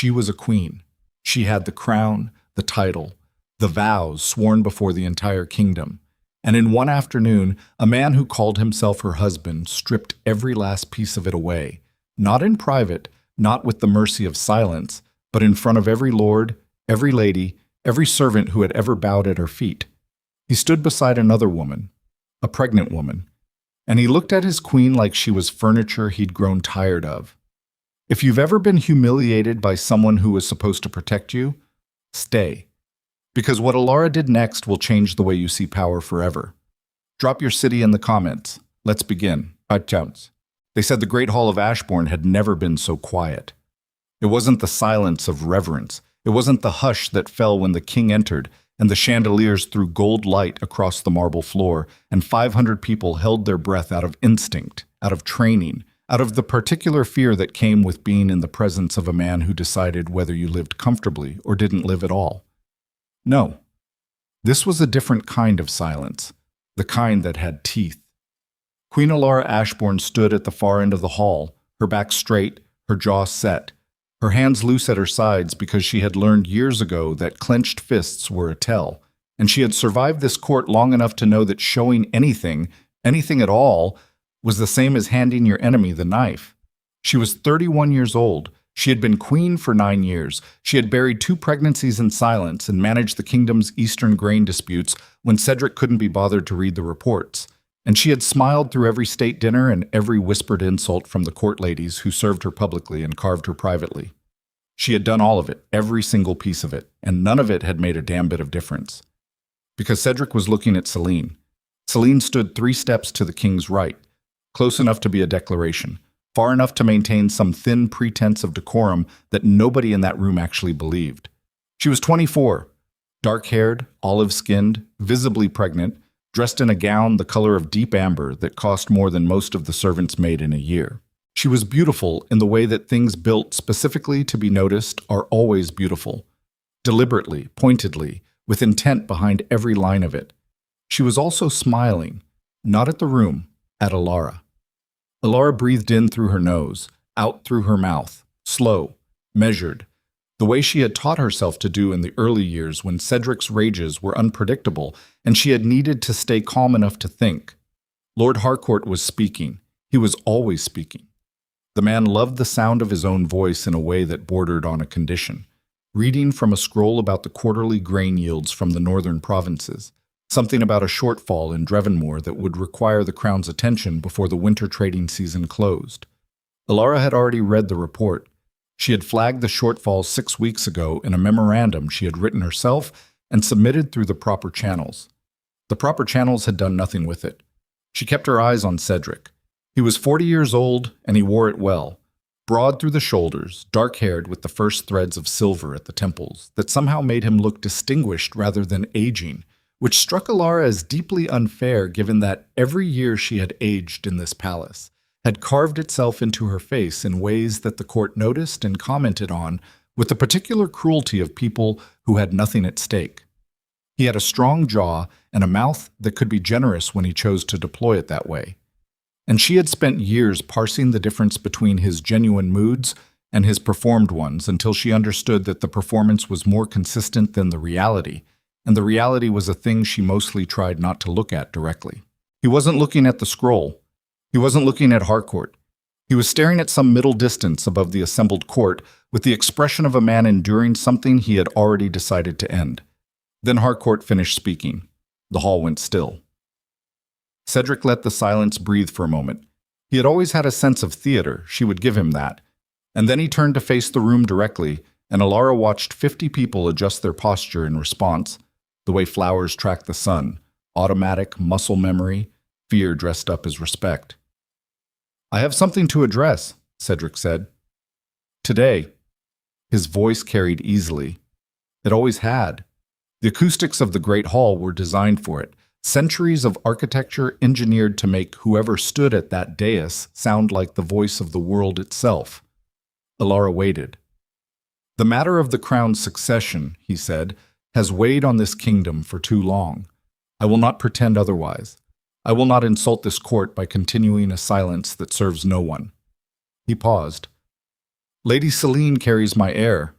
She was a queen. She had the crown, the title, the vows sworn before the entire kingdom. And in one afternoon, a man who called himself her husband stripped every last piece of it away, not in private, not with the mercy of silence, but in front of every lord, every lady, every servant who had ever bowed at her feet. He stood beside another woman, a pregnant woman, and he looked at his queen like she was furniture he'd grown tired of. If you've ever been humiliated by someone who was supposed to protect you, stay. Because what Elara did next will change the way you see power forever. Drop your city in the comments. Let's begin. They said the Great Hall of Ashbourne had never been so quiet. It wasn't the silence of reverence. It wasn't the hush that fell when the king entered, and the chandeliers threw gold light across the marble floor, and 500 people held their breath out of instinct, out of training, out of the particular fear that came with being in the presence of a man who decided whether you lived comfortably or didn't live at all. No, this was a different kind of silence, the kind that had teeth. Queen Elara Ashbourne stood at the far end of the hall, her back straight, her jaw set, her hands loose at her sides because she had learned years ago that clenched fists were a tell, and she had survived this court long enough to know that showing anything at all, was the same as handing your enemy the knife. She was 31 years old. She had been queen for 9 years. She had buried 2 pregnancies in silence and managed the kingdom's eastern grain disputes when Cedric couldn't be bothered to read the reports. And she had smiled through every state dinner and every whispered insult from the court ladies who served her publicly and carved her privately. She had done all of it, every single piece of it, and none of it had made a damn bit of difference. Because Cedric was looking at Celine. Celine stood 3 steps to the king's right, close enough to be a declaration, far enough to maintain some thin pretense of decorum that nobody in that room actually believed. She was 24, dark-haired, olive-skinned, visibly pregnant, dressed in a gown the color of deep amber that cost more than most of the servants made in a year. She was beautiful in the way that things built specifically to be noticed are always beautiful, deliberately, pointedly, with intent behind every line of it. She was also smiling, not at the room, at Elara. Elara breathed in through her nose, out through her mouth, slow, measured, the way she had taught herself to do in the early years when Cedric's rages were unpredictable and she had needed to stay calm enough to think. Lord Harcourt was speaking. He was always speaking. The man loved the sound of his own voice in a way that bordered on a condition, reading from a scroll about the quarterly grain yields from the northern provinces, something about a shortfall in Drevenmore that would require the crown's attention before the winter trading season closed. Elara had already read the report. She had flagged the shortfall 6 weeks ago in a memorandum she had written herself and submitted through the proper channels. The proper channels had done nothing with it. She kept her eyes on Cedric. He was 40 years old, and he wore it well. Broad through the shoulders, dark-haired with the first threads of silver at the temples, that somehow made him look distinguished rather than aging, which struck Elara as deeply unfair given that every year she had aged in this palace had carved itself into her face in ways that the court noticed and commented on with the particular cruelty of people who had nothing at stake. He had a strong jaw and a mouth that could be generous when he chose to deploy it that way. And she had spent years parsing the difference between his genuine moods and his performed ones until she understood that the performance was more consistent than the reality, and the reality was a thing she mostly tried not to look at directly. He wasn't looking at the scroll. He wasn't looking at Harcourt. He was staring at some middle distance above the assembled court with the expression of a man enduring something he had already decided to end. Then Harcourt finished speaking. The hall went still. Cedric let the silence breathe for a moment. He had always had a sense of theater, she would give him that. And then he turned to face the room directly, and Elara watched 50 people adjust their posture in response, the way flowers track the sun, automatic muscle memory, fear dressed up as respect. "I have something to address," Cedric said. "Today." His voice carried easily. It always had. The acoustics of the Great Hall were designed for it, centuries of architecture engineered to make whoever stood at that dais sound like the voice of the world itself. Elara waited. "The matter of the crown's succession," he said, "has weighed on this kingdom for too long. I will not pretend otherwise. I will not insult this court by continuing a silence that serves no one." He paused. Lady Celine carries my heir.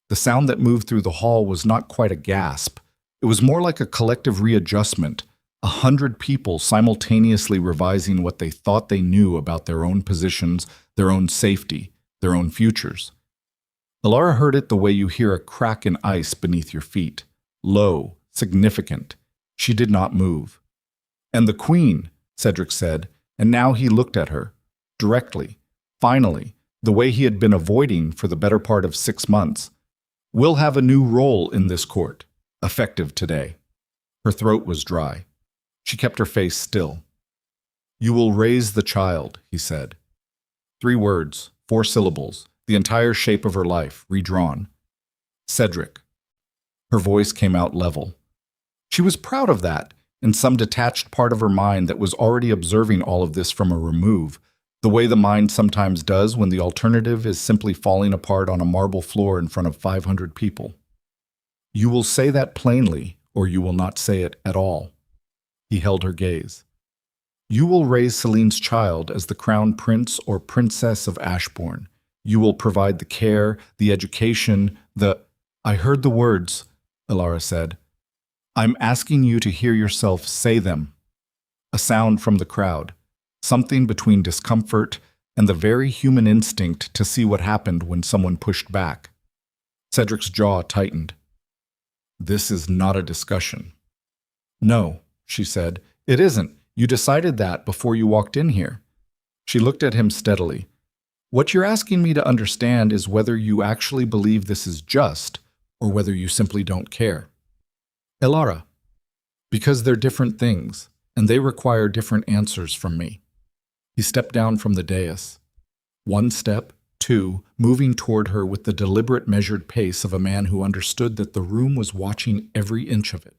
The sound that moved through the hall was not quite a gasp. It was more like a collective readjustment, 100 people simultaneously revising what they thought they knew about their own positions, their own safety, their own futures. Elara heard it the way you hear a crack in ice beneath your feet. Low, significant. She did not move. "And the Queen," Cedric said, and now he looked at her, directly, finally, the way he had been avoiding for the better part of 6 months. "Will have a new role in this court, effective today." Her throat was dry. She kept her face still. "You will raise the child," he said. 3 words, 4 syllables, the entire shape of her life, redrawn. "Cedric." Her voice came out level. She was proud of that, in some detached part of her mind that was already observing all of this from a remove, the way the mind sometimes does when the alternative is simply falling apart on a marble floor in front of 500 people. "You will say that plainly, or you will not say it at all." He held her gaze. "You will raise Celine's child as the crown prince or princess of Ashbourne. You will provide the care, the education, the—" "I heard the words," Elara said. "I'm asking you to hear yourself say them." A sound from the crowd, something between discomfort and the very human instinct to see what happened when someone pushed back. Cedric's jaw tightened. "This is not a discussion." "No," she said, "it isn't. You decided that before you walked in here." She looked at him steadily. "What you're asking me to understand is whether you actually believe this is just, or whether you simply don't care." "Elara." "Because they're different things, and they require different answers from me." He stepped down from the dais. 1 step, 2, moving toward her with the deliberate measured pace of a man who understood that the room was watching every inch of it.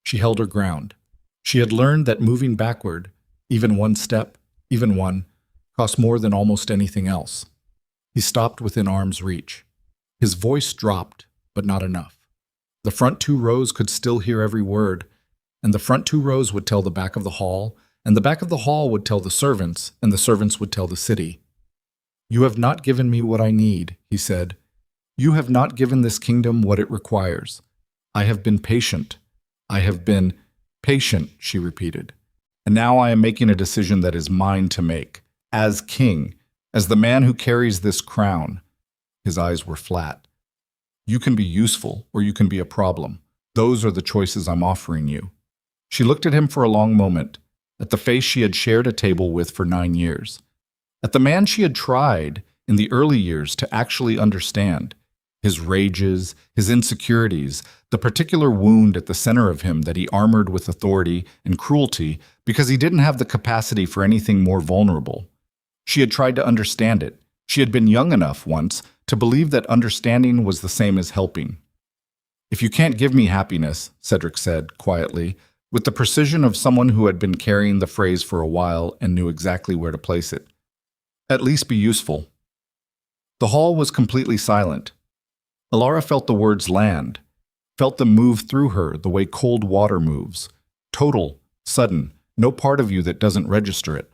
She held her ground. She had learned that moving backward, even 1 step, even one, cost more than almost anything else. He stopped within arm's reach. His voice dropped, but not enough. The front 2 rows could still hear every word, and the front 2 rows would tell the back of the hall, and the back of the hall would tell the servants, and the servants would tell the city. "You have not given me what I need," he said. "You have not given this kingdom what it requires. I have been patient. I have been patient," she repeated. "And now I am making a decision that is mine to make. As king, as the man who carries this crown." His eyes were flat. "You can be useful, or you can be a problem. Those are the choices I'm offering you." She looked at him for a long moment, at the face she had shared a table with for 9 years, at the man she had tried, in the early years, to actually understand. His rages, his insecurities, the particular wound at the center of him that he armored with authority and cruelty because he didn't have the capacity for anything more vulnerable. She had tried to understand it. She had been young enough once to believe that understanding was the same as helping. "If you can't give me happiness," Cedric said, quietly, with the precision of someone who had been carrying the phrase for a while and knew exactly where to place it, "at least be useful." The hall was completely silent. Elara felt the words land, felt them move through her the way cold water moves. Total, sudden, no part of you that doesn't register it.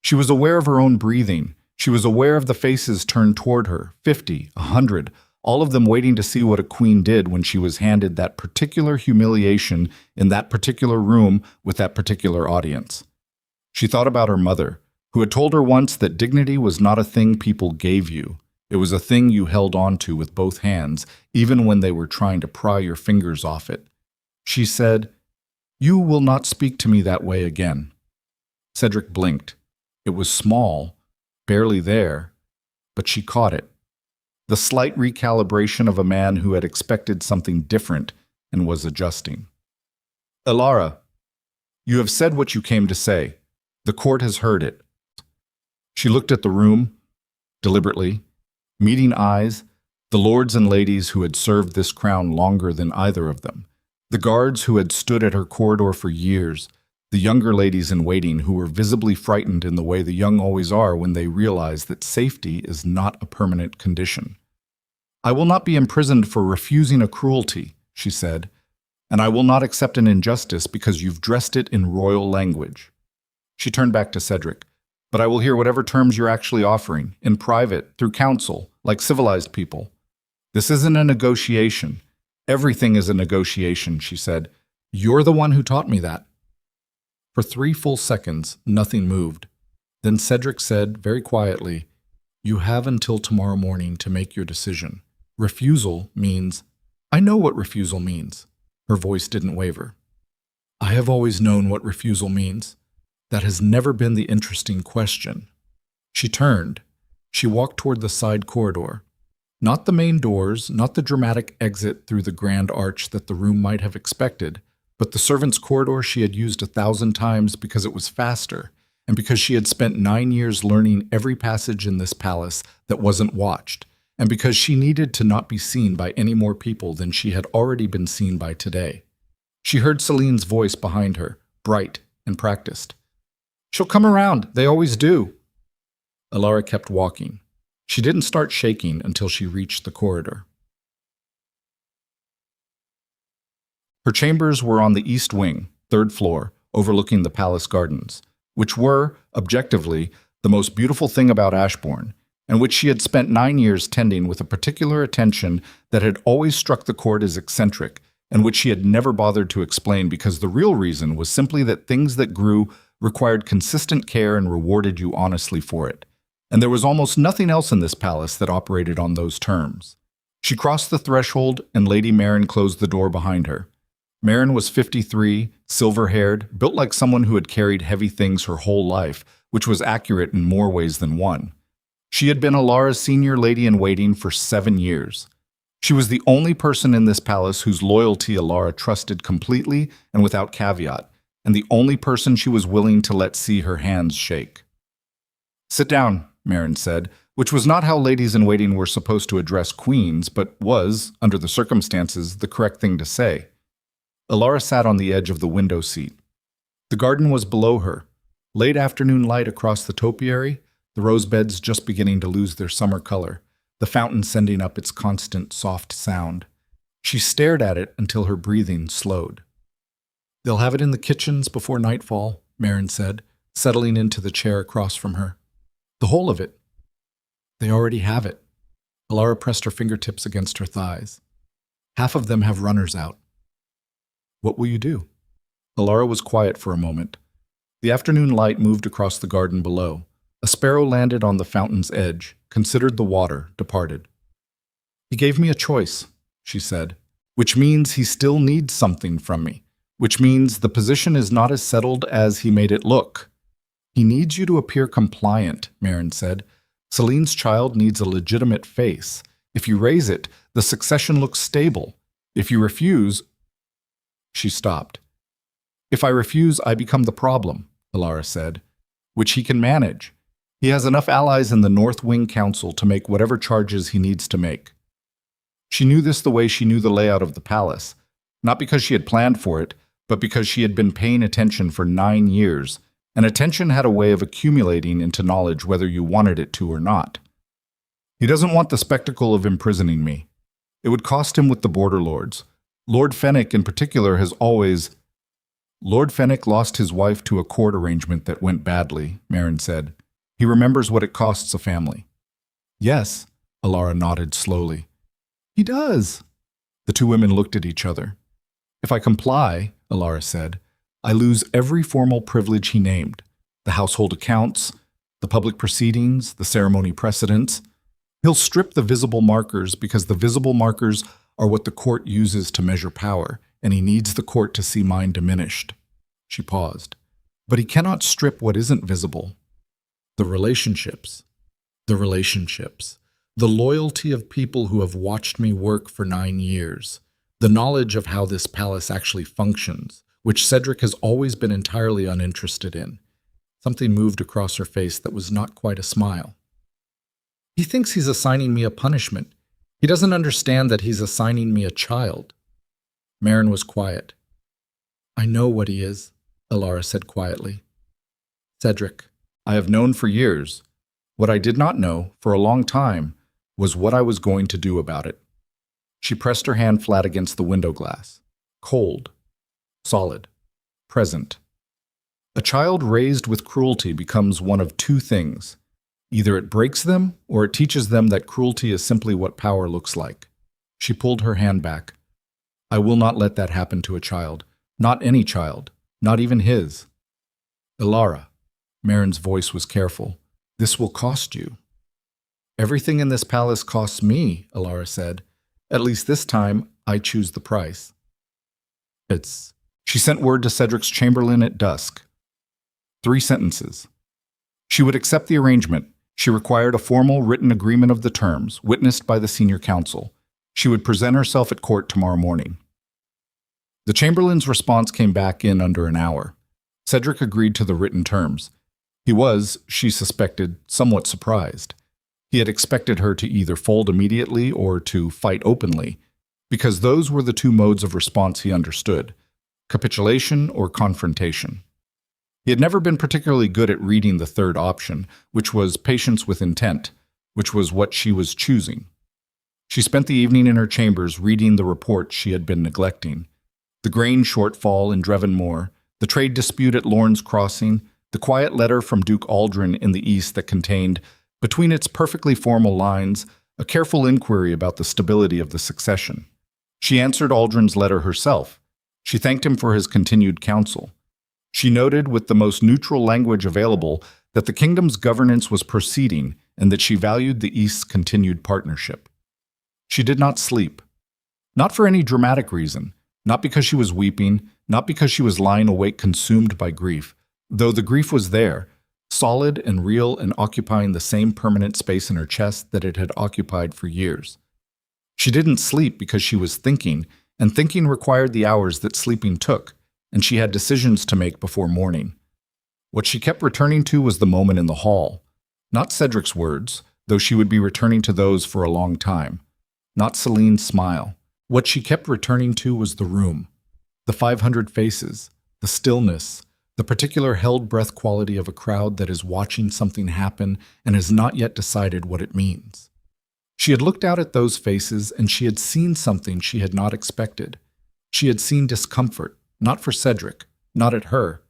She was aware of her own breathing. She was aware of the faces turned toward her, 50, 100, all of them waiting to see what a queen did when she was handed that particular humiliation in that particular room with that particular audience. She thought about her mother, who had told her once that dignity was not a thing people gave you. It was a thing you held on to with both hands, even when they were trying to pry your fingers off it. She said, "You will not speak to me that way again." Cedric blinked. It was small, barely there, but she caught it. The slight recalibration of a man who had expected something different and was adjusting. "Elara, you have said what you came to say. The court has heard it." She looked at the room, deliberately, meeting eyes, the lords and ladies who had served this crown longer than either of them, the guards who had stood at her corridor for years, the younger ladies in waiting who were visibly frightened in the way the young always are when they realize that safety is not a permanent condition. "I will not be imprisoned for refusing a cruelty," she said, "and I will not accept an injustice because you've dressed it in royal language." She turned back to Cedric. But I will hear whatever terms you're actually offering, in private, through counsel, like civilized people. This isn't a negotiation. Everything is a negotiation, she said. You're the one who taught me that. For 3 full seconds, nothing moved. Then Cedric said, very quietly, "You have until tomorrow morning to make your decision. Refusal means—" "I know what refusal means." Her voice didn't waver. "I have always known what refusal means. That has never been the interesting question." She turned. She walked toward the side corridor. Not the main doors, not the dramatic exit through the grand arch that the room might have expected, but the servants' corridor she had used 1,000 times because it was faster, and because she had spent 9 years learning every passage in this palace that wasn't watched, and because she needed to not be seen by any more people than she had already been seen by today. She heard Celine's voice behind her, bright and practiced. "She'll come around, they always do." Elara kept walking. She didn't start shaking until she reached the corridor. Her chambers were on the east wing, 3rd floor, overlooking the palace gardens, which were, objectively, the most beautiful thing about Ashbourne, and which she had spent 9 years tending with a particular attention that had always struck the court as eccentric, and which she had never bothered to explain because the real reason was simply that things that grew required consistent care and rewarded you honestly for it. And there was almost nothing else in this palace that operated on those terms. She crossed the threshold, and Lady Marin closed the door behind her. Marin was 53, silver-haired, built like someone who had carried heavy things her whole life, which was accurate in more ways than one. She had been Elara's senior lady-in-waiting for 7 years. She was the only person in this palace whose loyalty Elara trusted completely and without caveat, and the only person she was willing to let see her hands shake. "Sit down," Marin said, which was not how ladies-in-waiting were supposed to address queens, but was, under the circumstances, the correct thing to say. Elara sat on the edge of the window seat. The garden was below her, late afternoon light across the topiary, the rose beds just beginning to lose their summer color, the fountain sending up its constant, soft sound. She stared at it until her breathing slowed. "They'll have it in the kitchens before nightfall," Marin said, settling into the chair across from her. "The whole of it." "They already have it." Elara pressed her fingertips against her thighs. "Half of them have runners out." "What will you do?" Elara was quiet for a moment. The afternoon light moved across the garden below. A sparrow landed on the fountain's edge, considered the water, departed. "He gave me a choice," she said, "which means he still needs something from me, which means the position is not as settled as he made it look." "He needs you to appear compliant," Marin said. "Celine's child needs a legitimate face. If you raise it, the succession looks stable. If you refuse—" She stopped. "If I refuse, I become the problem," Elara said, "which he can manage. He has enough allies in the North Wing Council to make whatever charges he needs to make." She knew this the way she knew the layout of the palace, not because she had planned for it, but because she had been paying attention for 9 years, and attention had a way of accumulating into knowledge whether you wanted it to or not. "He doesn't want the spectacle of imprisoning me. It would cost him with the border lords. Lord Fenwick in particular has always—" "Lord Fenwick lost his wife to a court arrangement that went badly," Marin said. "He remembers what it costs a family." "Yes," Elara nodded slowly. "He does." The two women looked at each other. "If I comply," Elara said, "I lose every formal privilege he named, the household accounts, the public proceedings, the ceremony precedents. He'll strip the visible markers because the visible markers are what the court uses to measure power, and he needs the court to see mine diminished." She paused. "But he cannot strip what isn't visible. The relationships. The relationships. The loyalty of people who have watched me work for 9 years. The knowledge of how this palace actually functions, which Cedric has always been entirely uninterested in." Something moved across her face that was not quite a smile. "He thinks he's assigning me a punishment. He doesn't understand that he's assigning me a child." Marin was quiet. "I know what he is," Elara said quietly. "Cedric, I have known for years. What I did not know, for a long time, was what I was going to do about it." She pressed her hand flat against the window glass. Cold. Solid. Present. A child raised with cruelty becomes one of two things. Either it breaks them, or it teaches them that cruelty is simply what power looks like. She pulled her hand back. I will not let that happen to a child. Not any child. Not even his. Elara. Marin's voice was careful. This will cost you. Everything in this palace costs me, Elara said. At least this time, I choose the price. She sent word to Cedric's chamberlain at dusk. 3 sentences. She would accept the arrangement. She required a formal written agreement of the terms, witnessed by the senior council. She would present herself at court tomorrow morning. The chamberlain's response came back in under an hour. Cedric agreed to the written terms. He was, she suspected, somewhat surprised. He had expected her to either fold immediately or to fight openly, because those were the 2 modes of response he understood, capitulation or confrontation. He had never been particularly good at reading the third option, which was patience with intent, which was what she was choosing. She spent the evening in her chambers reading the reports she had been neglecting. The grain shortfall in Dreven Moor, the trade dispute at Lorne's Crossing, the quiet letter from Duke Aldrin in the east that contained, between its perfectly formal lines, a careful inquiry about the stability of the succession. She answered Aldrin's letter herself. She thanked him for his continued counsel. She noted with the most neutral language available that the kingdom's governance was proceeding and that she valued the East's continued partnership. She did not sleep. Not for any dramatic reason, not because she was weeping, not because she was lying awake consumed by grief, though the grief was there, solid and real and occupying the same permanent space in her chest that it had occupied for years. She didn't sleep because she was thinking, and thinking required the hours that sleeping took, and she had decisions to make before morning. What she kept returning to was the moment in the hall. Not Cedric's words, though she would be returning to those for a long time. Not Celine's smile. What she kept returning to was the room. The 500 faces, the stillness, the particular held breath quality of a crowd that is watching something happen and has not yet decided what it means. She had looked out at those faces and she had seen something she had not expected. She had seen discomfort. Not for Cedric, not at her.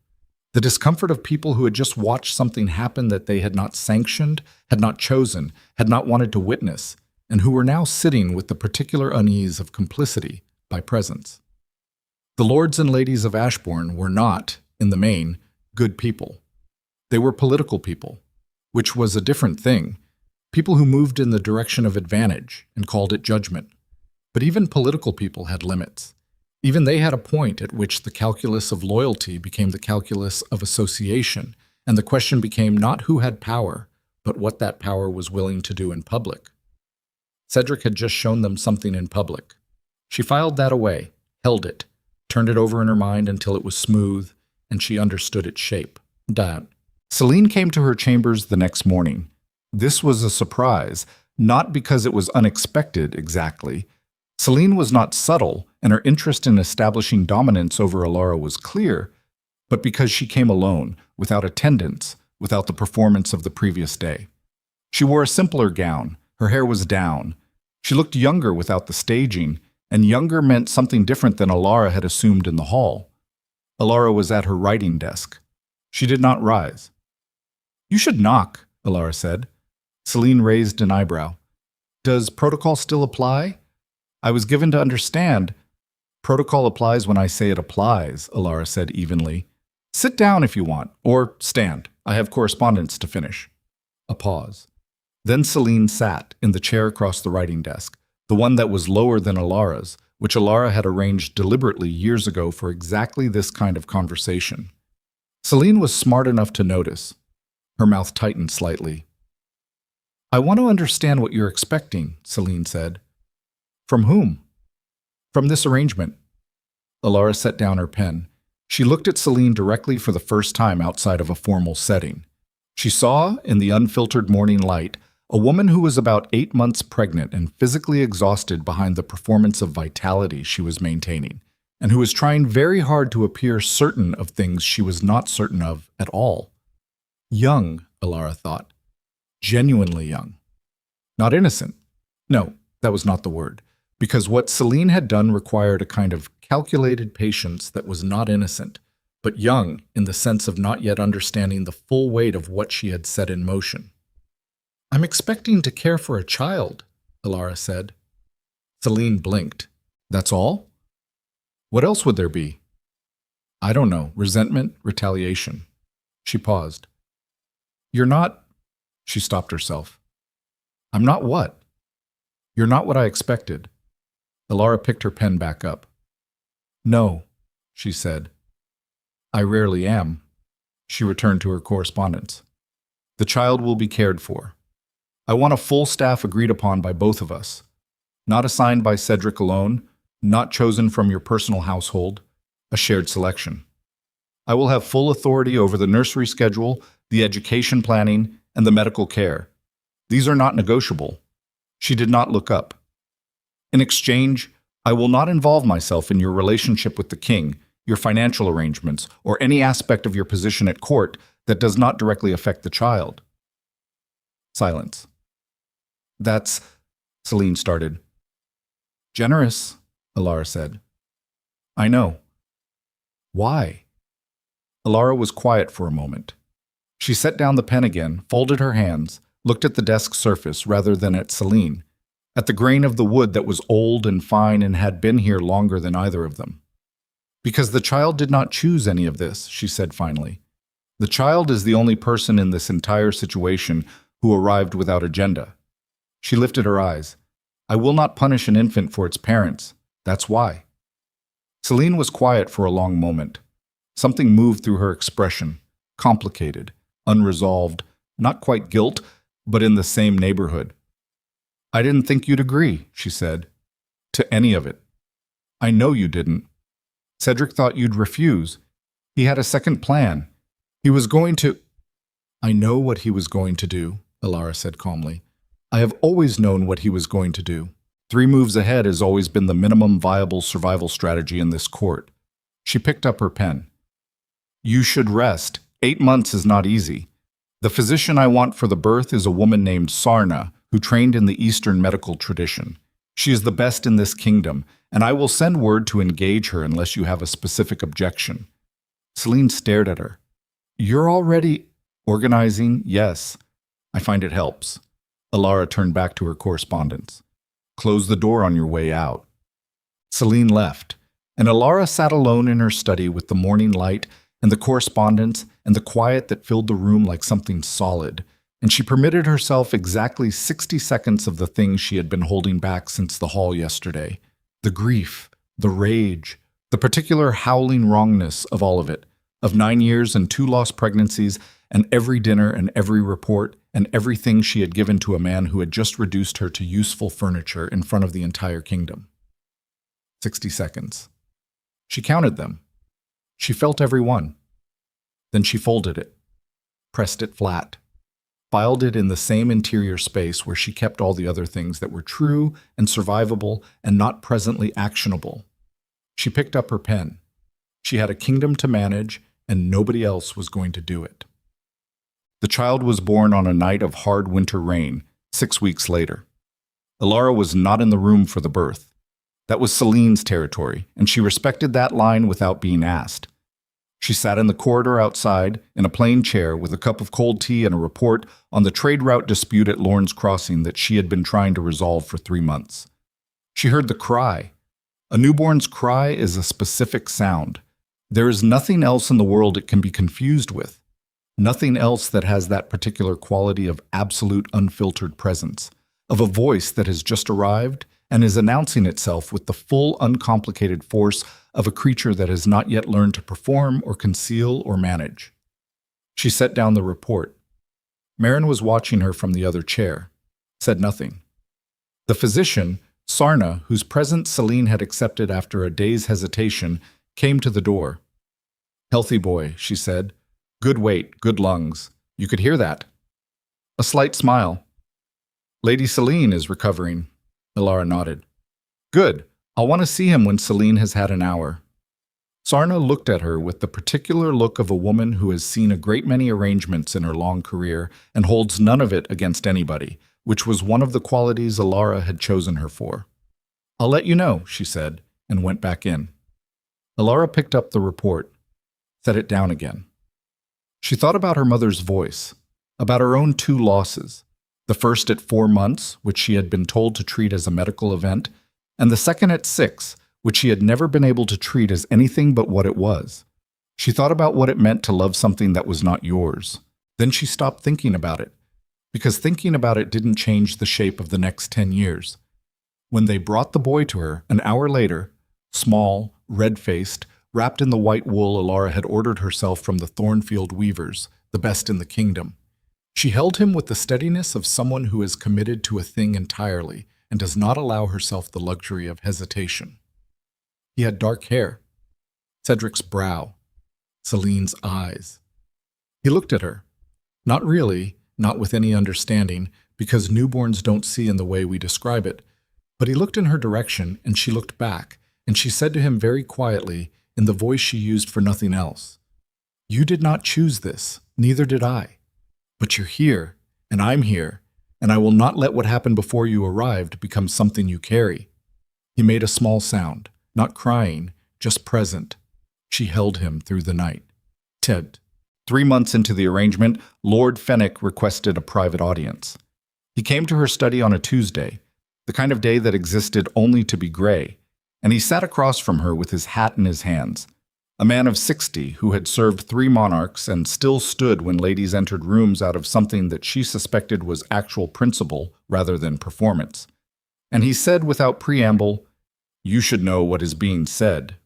The discomfort of people who had just watched something happen that they had not sanctioned, had not chosen, had not wanted to witness, and who were now sitting with the particular unease of complicity by presence. The lords and ladies of Ashbourne were not, in the main, good people. They were political people, which was a different thing, people who moved in the direction of advantage and called it judgment. But even political people had limits. Even they had a point at which the calculus of loyalty became the calculus of association, and the question became not who had power, but what that power was willing to do in public. Cedric had just shown them something in public. She filed that away, held it, turned it over in her mind until it was smooth, and she understood its shape. That. Celine came to her chambers the next morning. This was a surprise, not because it was unexpected exactly. Celine was not subtle, and her interest in establishing dominance over Elara was clear, but because she came alone, without attendance, without the performance of the previous day. She wore a simpler gown, her hair was down. She looked younger without the staging, and younger meant something different than Elara had assumed in the hall. Elara was at her writing desk. She did not rise. "You should knock," Elara said. Celine raised an eyebrow. "Does protocol still apply?" "I was given to understand." "Protocol applies when I say it applies," Elara said evenly. "Sit down if you want, or stand. I have correspondence to finish." A pause. Then Celine sat in the chair across the writing desk, the one that was lower than Elara's, which Elara had arranged deliberately years ago for exactly this kind of conversation. Celine was smart enough to notice. Her mouth tightened slightly. "I want to understand what you're expecting," Celine said. "From whom?" "From this arrangement." Elara set down her pen. She looked at Celine directly for the first time outside of a formal setting. She saw, in the unfiltered morning light, a woman who was about 8 months pregnant and physically exhausted behind the performance of vitality she was maintaining, and who was trying very hard to appear certain of things she was not certain of at all. Young, Elara thought. Genuinely young. Not innocent. No, that was not the word, because what Celine had done required a kind of calculated patience that was not innocent, but young in the sense of not yet understanding the full weight of what she had set in motion. "I'm expecting to care for a child," Elara said. Celine blinked. "That's all? What else would there be?" "I don't know. Resentment, retaliation." She paused. "You're not—" She stopped herself. "I'm not what?" "You're not what I expected." Elara picked her pen back up. "No," she said. "I rarely am." She returned to her correspondence. "The child will be cared for. I want a full staff agreed upon by both of us. Not assigned by Cedric alone, not chosen from your personal household, a shared selection. I will have full authority over the nursery schedule, the education planning, and the medical care. These are not negotiable." She did not look up. "In exchange, I will not involve myself in your relationship with the king, your financial arrangements, or any aspect of your position at court that does not directly affect the child." Silence. "That's—" Celine started. "Generous," Elara said. "I know." "Why?" Elara was quiet for a moment. She set down the pen again, folded her hands, looked at the desk surface rather than at Celine, at the grain of the wood that was old and fine and had been here longer than either of them. "Because the child did not choose any of this," she said finally. "The child is the only person in this entire situation who arrived without agenda." She lifted her eyes. "I will not punish an infant for its parents. That's why." Celine was quiet for a long moment. Something moved through her expression, complicated, unresolved, not quite guilt, but in the same neighborhood. "I didn't think you'd agree," she said, "to any of it. I know you didn't. Cedric thought you'd refuse. He had a second plan. He was going to—" "I know what he was going to do," Elara said calmly. "I have always known what he was going to do. 3 moves ahead has always been the minimum viable survival strategy in this court." She picked up her pen. "You should rest. 8 months is not easy. The physician I want for the birth is a woman named Sarna, who trained in the Eastern medical tradition. She is the best in this kingdom, and I will send word to engage her unless you have a specific objection." Celine stared at her. "You're already—" "Organizing, yes. I find it helps." Elara turned back to her correspondence. "Close the door on your way out." Celine left, and Elara sat alone in her study with the morning light and the correspondence and the quiet that filled the room like something solid, and she permitted herself exactly 60 seconds of the things she had been holding back since the hall yesterday. The grief, the rage, the particular howling wrongness of all of it, of 9 years and 2 lost pregnancies, and every dinner and every report, and everything she had given to a man who had just reduced her to useful furniture in front of the entire kingdom. 60 seconds. She counted them. She felt every one. Then she folded it, pressed it flat, filed it in the same interior space where she kept all the other things that were true and survivable and not presently actionable. She picked up her pen. She had a kingdom to manage, and nobody else was going to do it. The child was born on a night of hard winter rain, 6 weeks later. Elara was not in the room for the birth. That was Celine's territory, and she respected that line without being asked. She sat in the corridor outside, in a plain chair, with a cup of cold tea and a report on the trade route dispute at Lorne's Crossing that she had been trying to resolve for 3 months. She heard the cry. A newborn's cry is a specific sound. There is nothing else in the world it can be confused with. Nothing else that has that particular quality of absolute unfiltered presence, of a voice that has just arrived and is announcing itself with the full uncomplicated force of a creature that has not yet learned to perform or conceal or manage. She set down the report. Marin was watching her from the other chair, said nothing. The physician, Sarna, whose presence Celine had accepted after a day's hesitation, came to the door. "Healthy boy," she said. "Good weight, good lungs. You could hear that." A slight smile. "Lady Celine is recovering." Elara nodded. "Good. I'll want to see him when Celine has had an hour." Sarna looked at her with the particular look of a woman who has seen a great many arrangements in her long career and holds none of it against anybody, which was one of the qualities Elara had chosen her for. "I'll let you know," she said, and went back in. Elara picked up the report. set it down again. She thought about her mother's voice, about her own 2 losses, the first at 4 months, which she had been told to treat as a medical event, and the second at 6, which she had never been able to treat as anything but what it was. She thought about what it meant to love something that was not yours. Then she stopped thinking about it, because thinking about it didn't change the shape of the next 10 years. When they brought the boy to her, an hour later, small, red-faced, wrapped in the white wool Elara had ordered herself from the Thornfield weavers, the best in the kingdom, she held him with the steadiness of someone who is committed to a thing entirely and does not allow herself the luxury of hesitation. He had dark hair, Cedric's brow, Celine's eyes. He looked at her. Not really, not with any understanding, because newborns don't see in the way we describe it, but he looked in her direction and she looked back, and she said to him very quietly, in the voice she used for nothing else, "You did not choose this, neither did I. But you're here, and I'm here, and I will not let what happened before you arrived become something you carry." He made a small sound, not crying, just present. She held him through the night. Ted. 3 months into the arrangement, Lord Fenwick requested a private audience. He came to her study on a Tuesday, the kind of day that existed only to be gray, and he sat across from her with his hat in his hands, a man of 60 who had served 3 monarchs and still stood when ladies entered rooms out of something that she suspected was actual principle rather than performance. And he said without preamble, "You should know what is being said."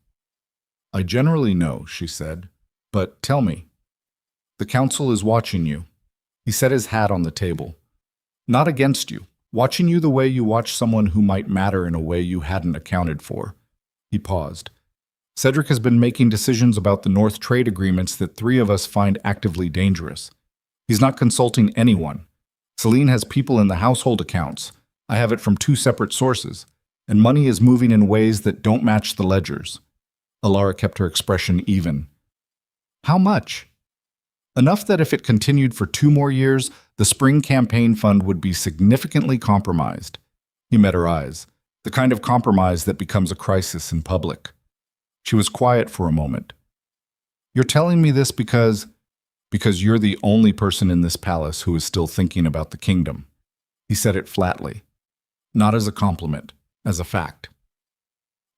"I generally know," she said, "but tell me." "The council is watching you." He set his hat on the table. "Not against you, watching you the way you watch someone who might matter in a way you hadn't accounted for." He paused. "Cedric has been making decisions about the North trade agreements that 3 of us find actively dangerous. He's not consulting anyone. Celine has people in the household accounts. I have it from 2 separate sources, and money is moving in ways that don't match the ledgers." Elara kept her expression even. "How much?" "Enough that if it continued for 2 more years, the spring campaign fund would be significantly compromised." He met her eyes, the kind of compromise that becomes a crisis in public. She was quiet for a moment. "You're telling me this because you're the only person in this palace who is still thinking about the kingdom." He said it flatly, not as a compliment, as a fact.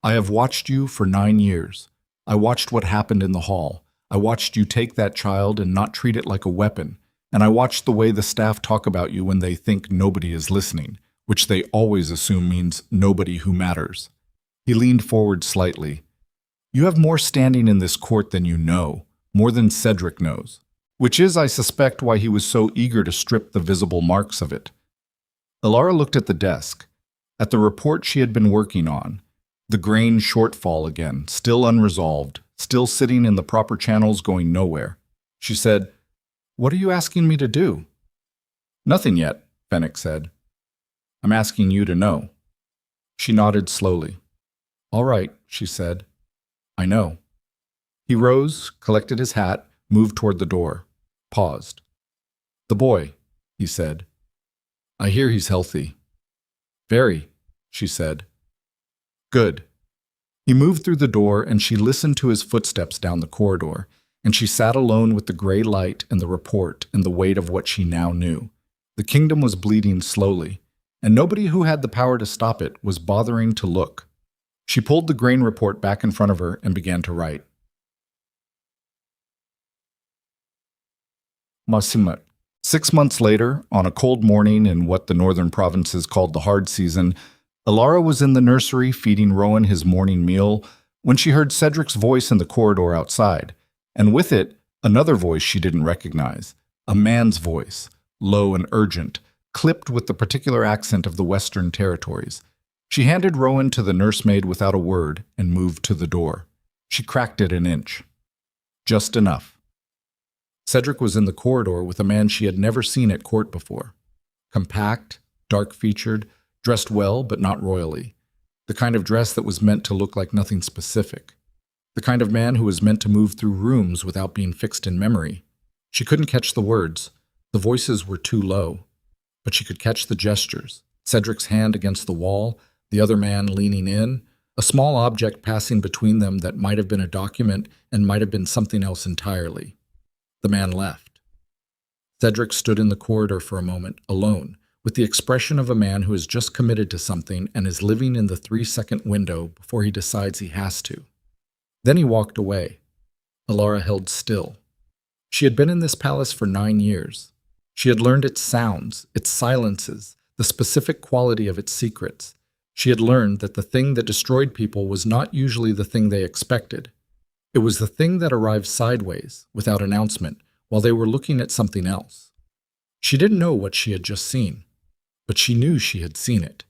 "I have watched you for 9 years. I watched what happened in the hall. I watched you take that child and not treat it like a weapon, and I watched the way the staff talk about you when they think nobody is listening, which they always assume means nobody who matters." He leaned forward slightly. "You have more standing in this court than you know, more than Cedric knows, which is, I suspect, why he was so eager to strip the visible marks of it." Elara looked at the desk, at the report she had been working on, the grain shortfall again, still unresolved, still sitting in the proper channels going nowhere. She said, "What are you asking me to do?" "Nothing yet," Fenwick said. "I'm asking you to know." She nodded slowly. "All right," she said. "I know." He rose, collected his hat, moved toward the door, paused. "The boy," he said. "I hear he's healthy." "Very," she said. "Good." He moved through the door and she listened to his footsteps down the corridor, and she sat alone with the gray light and the report and the weight of what she now knew. The kingdom was bleeding slowly, and nobody who had the power to stop it was bothering to look. She pulled the grain report back in front of her and began to write. Masimat. 6 months later, on a cold morning in what the northern provinces called the hard season, Elara was in the nursery feeding Rowan his morning meal when she heard Cedric's voice in the corridor outside, and with it, another voice she didn't recognize, a man's voice, low and urgent, clipped with the particular accent of the Western Territories. She handed Rowan to the nursemaid without a word and moved to the door. She cracked it an inch. Just enough. Cedric was in the corridor with a man she had never seen at court before. Compact, dark-featured, dressed well but not royally. The kind of dress that was meant to look like nothing specific. The kind of man who was meant to move through rooms without being fixed in memory. She couldn't catch the words. The voices were too low. But she could catch the gestures. Cedric's hand against the wall, the other man leaning in, a small object passing between them that might have been a document and might have been something else entirely. The man left. Cedric stood in the corridor for a moment, alone, with the expression of a man who has just committed to something and is living in the 3-second window before he decides he has to. Then he walked away. Elara held still. She had been in this palace for 9 years. She had learned its sounds, its silences, the specific quality of its secrets. She had learned that the thing that destroyed people was not usually the thing they expected. It was the thing that arrived sideways, without announcement, while they were looking at something else. She didn't know what she had just seen, but she knew she had seen it.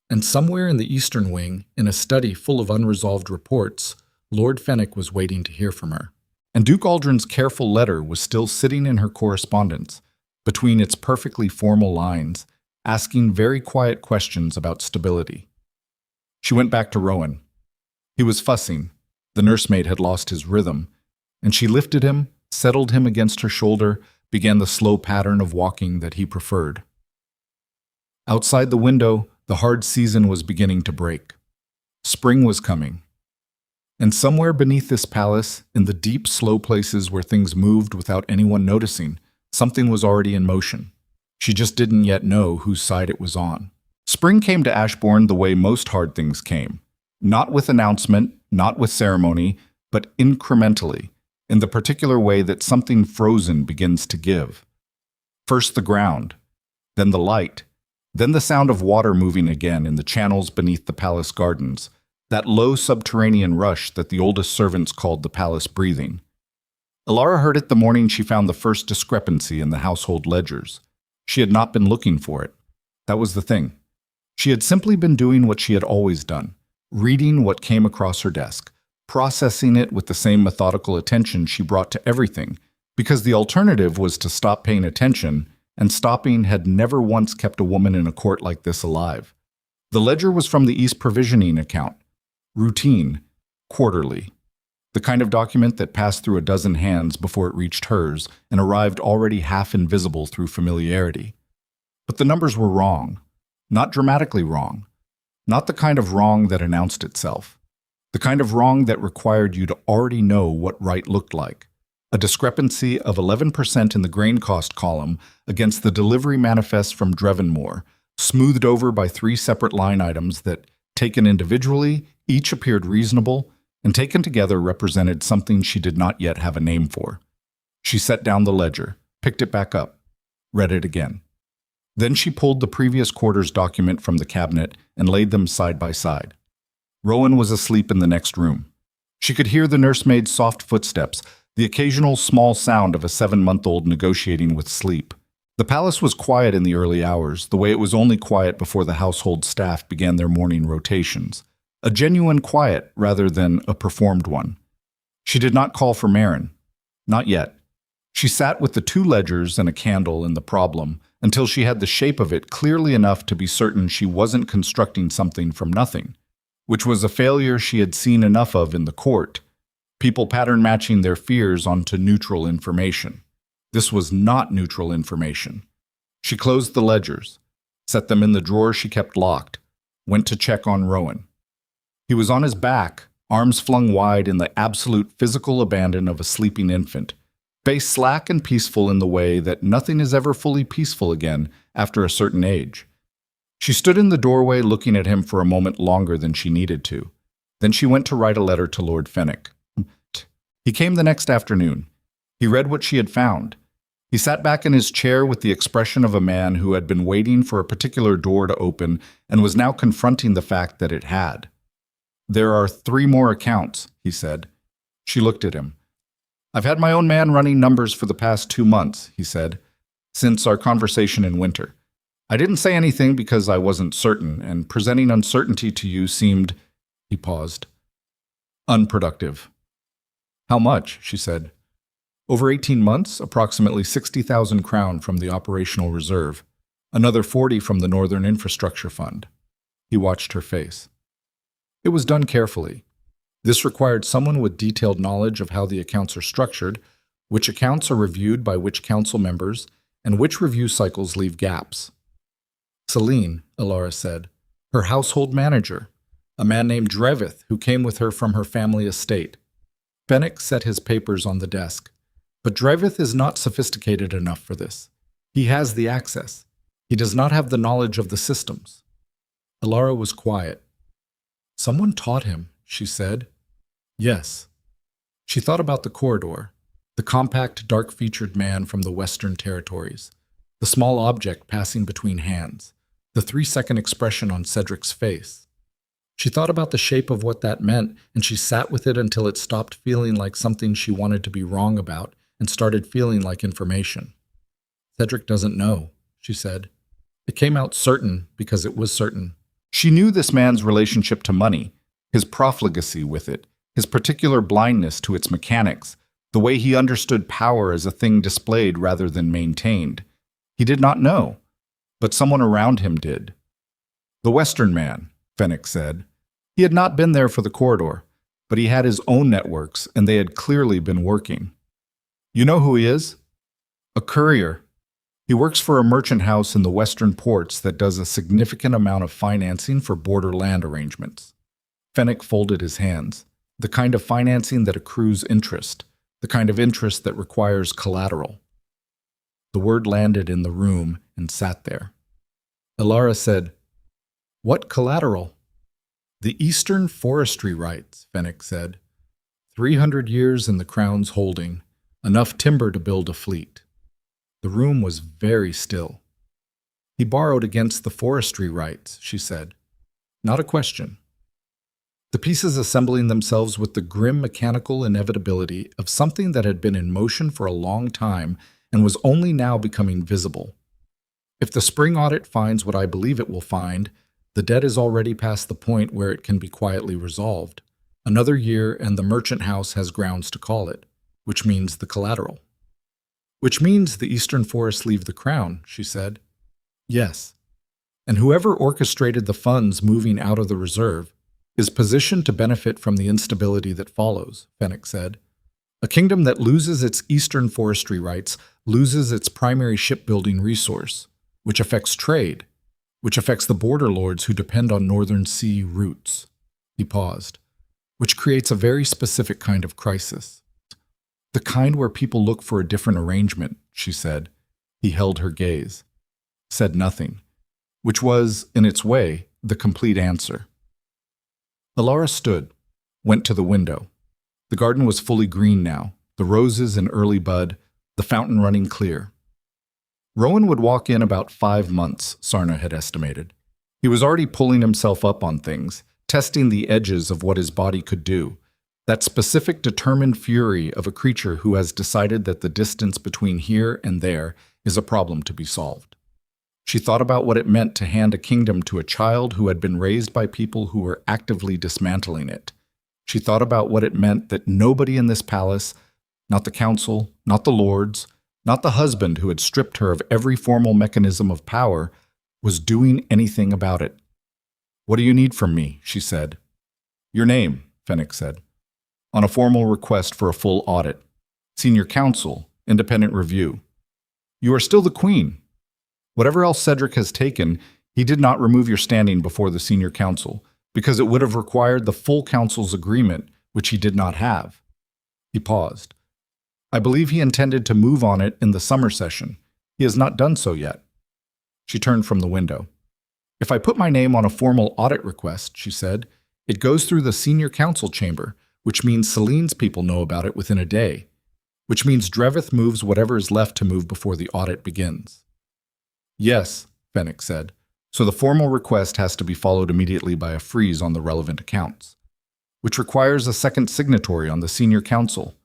And somewhere in the eastern wing, in a study full of unresolved reports, Lord Fennec was waiting to hear from her. And Duke Aldrin's careful letter was still sitting in her correspondence, between its perfectly formal lines, asking very quiet questions about stability. She went back to Rowan. He was fussing. The nursemaid had lost his rhythm, and she lifted him, settled him against her shoulder, began the slow pattern of walking that he preferred. Outside the window, the hard season was beginning to break. Spring was coming. And somewhere beneath this palace, in the deep, slow places where things moved without anyone noticing, something was already in motion. She just didn't yet know whose side it was on. Spring came to Ashbourne the way most hard things came. Not with announcement, not with ceremony, but incrementally, in the particular way that something frozen begins to give. First the ground, then the light, then the sound of water moving again in the channels beneath the palace gardens, that low subterranean rush that the oldest servants called the palace breathing. Elara heard it the morning she found the first discrepancy in the household ledgers. She had not been looking for it. That was the thing. She had simply been doing what she had always done, reading what came across her desk, processing it with the same methodical attention she brought to everything, because the alternative was to stop paying attention, and stopping had never once kept a woman in a court like this alive. The ledger was from the East Provisioning account. Routine, quarterly. The kind of document that passed through a dozen hands before it reached hers and arrived already half invisible through familiarity. But the numbers were wrong. Not dramatically wrong. Not the kind of wrong that announced itself. The kind of wrong that required you to already know what right looked like. A discrepancy of 11% in the grain cost column against the delivery manifest from Drevenmore, smoothed over by 3 separate line items that, taken individually, each appeared reasonable, and taken together represented something she did not yet have a name for. She set down the ledger, picked it back up, read it again. Then she pulled the previous quarter's document from the cabinet and laid them side by side. Rowan was asleep in the next room. She could hear the nursemaid's soft footsteps, the occasional small sound of a 7-month-old negotiating with sleep. The palace was quiet in the early hours, the way it was only quiet before the household staff began their morning rotations. A genuine quiet rather than a performed one. She did not call for Marin. Not yet. She sat with the 2 ledgers and a candle in the problem until she had the shape of it clearly enough to be certain she wasn't constructing something from nothing, which was a failure she had seen enough of in the court, people pattern matching their fears onto neutral information. This was not neutral information. She closed the ledgers, set them in the drawer she kept locked, went to check on Rowan. He was on his back, arms flung wide in the absolute physical abandon of a sleeping infant, face slack and peaceful in the way that nothing is ever fully peaceful again after a certain age. She stood in the doorway looking at him for a moment longer than she needed to. Then she went to write a letter to Lord Fennec. He came the next afternoon. He read what she had found. He sat back in his chair with the expression of a man who had been waiting for a particular door to open and was now confronting the fact that it had. "There are 3 more accounts," he said. She looked at him. "I've had my own man running numbers for the past 2 months," he said, "since our conversation in winter. I didn't say anything because I wasn't certain, and presenting uncertainty to you seemed," he paused, "unproductive." "How much?" she said. "Over 18 months, approximately 60,000 crown from the operational reserve, another 40 from the Northern Infrastructure Fund." He watched her face. It was done carefully. This required someone with detailed knowledge of how the accounts are structured, which accounts are reviewed by which council members, and which review cycles leave gaps. "Celine," Elara said, "her household manager. A man named Drevith, who came with her from her family estate. Fennec set his papers on the desk. But Drevith is not sophisticated enough for this. He has the access. He does not have the knowledge of the systems. Elara was quiet. Someone taught him, she said. Yes. She thought about the corridor, the compact, dark-featured man from the Western Territories, the small object passing between hands, the 3-second expression on Cedric's face. She thought about the shape of what that meant, and she sat with it until it stopped feeling like something she wanted to be wrong about and started feeling like information. Cedric doesn't know, she said. It came out certain because it was certain. She knew this man's relationship to money, his profligacy with it, his particular blindness to its mechanics, the way he understood power as a thing displayed rather than maintained. He did not know, but someone around him did. The Western man, Fennec said. He had not been there for the corridor, but he had his own networks, and they had clearly been working. You know who he is? A courier. He works for a merchant house in the western ports that does a significant amount of financing for border land arrangements. Fennec folded his hands. The kind of financing that accrues interest, the kind of interest that requires collateral. The word landed in the room and sat there. Elara said, What collateral? The Eastern forestry rights, Fennec said. 300 years in the Crown's holding, enough timber to build a fleet. The room was very still. He borrowed against the forestry rights, she said. Not a question. The pieces assembling themselves with the grim mechanical inevitability of something that had been in motion for a long time and was only now becoming visible. If the spring audit finds what I believe it will find, the debt is already past the point where it can be quietly resolved. Another year and the merchant house has grounds to call it, which means the collateral. Which means the Eastern forests leave the Crown, she said. Yes. And whoever orchestrated the funds moving out of the reserve is positioned to benefit from the instability that follows, Fennec said. A kingdom that loses its eastern forestry rights loses its primary shipbuilding resource, which affects trade, which affects the border lords who depend on northern sea routes. He paused, which creates a very specific kind of crisis. The kind where people look for a different arrangement, she said. He held her gaze, said nothing, which was, in its way, the complete answer. Elara stood, went to the window. The garden was fully green now, the roses in early bud, the fountain running clear. Rowan would walk in about 5 months, Sarna had estimated. He was already pulling himself up on things, testing the edges of what his body could do, that specific determined fury of a creature who has decided that the distance between here and there is a problem to be solved. She thought about what it meant to hand a kingdom to a child who had been raised by people who were actively dismantling it. She thought about what it meant that nobody in this palace, not the council, not the lords, not the husband who had stripped her of every formal mechanism of power, was doing anything about it. What do you need from me? She said. Your name, Fennec said. On a formal request for a full audit. Senior counsel, independent review. You are still the queen. Whatever else Cedric has taken, he did not remove your standing before the senior council, because it would have required the full council's agreement, which he did not have. He paused. I believe he intended to move on it in the summer session. He has not done so yet. She turned from the window. If I put my name on a formal audit request, she said, it goes through the senior council chamber, which means Celine's people know about it within a day, which means Drevith moves whatever is left to move before the audit begins. Yes, Fennec said, so the formal request has to be followed immediately by a freeze on the relevant accounts, which requires a second signatory on the senior council.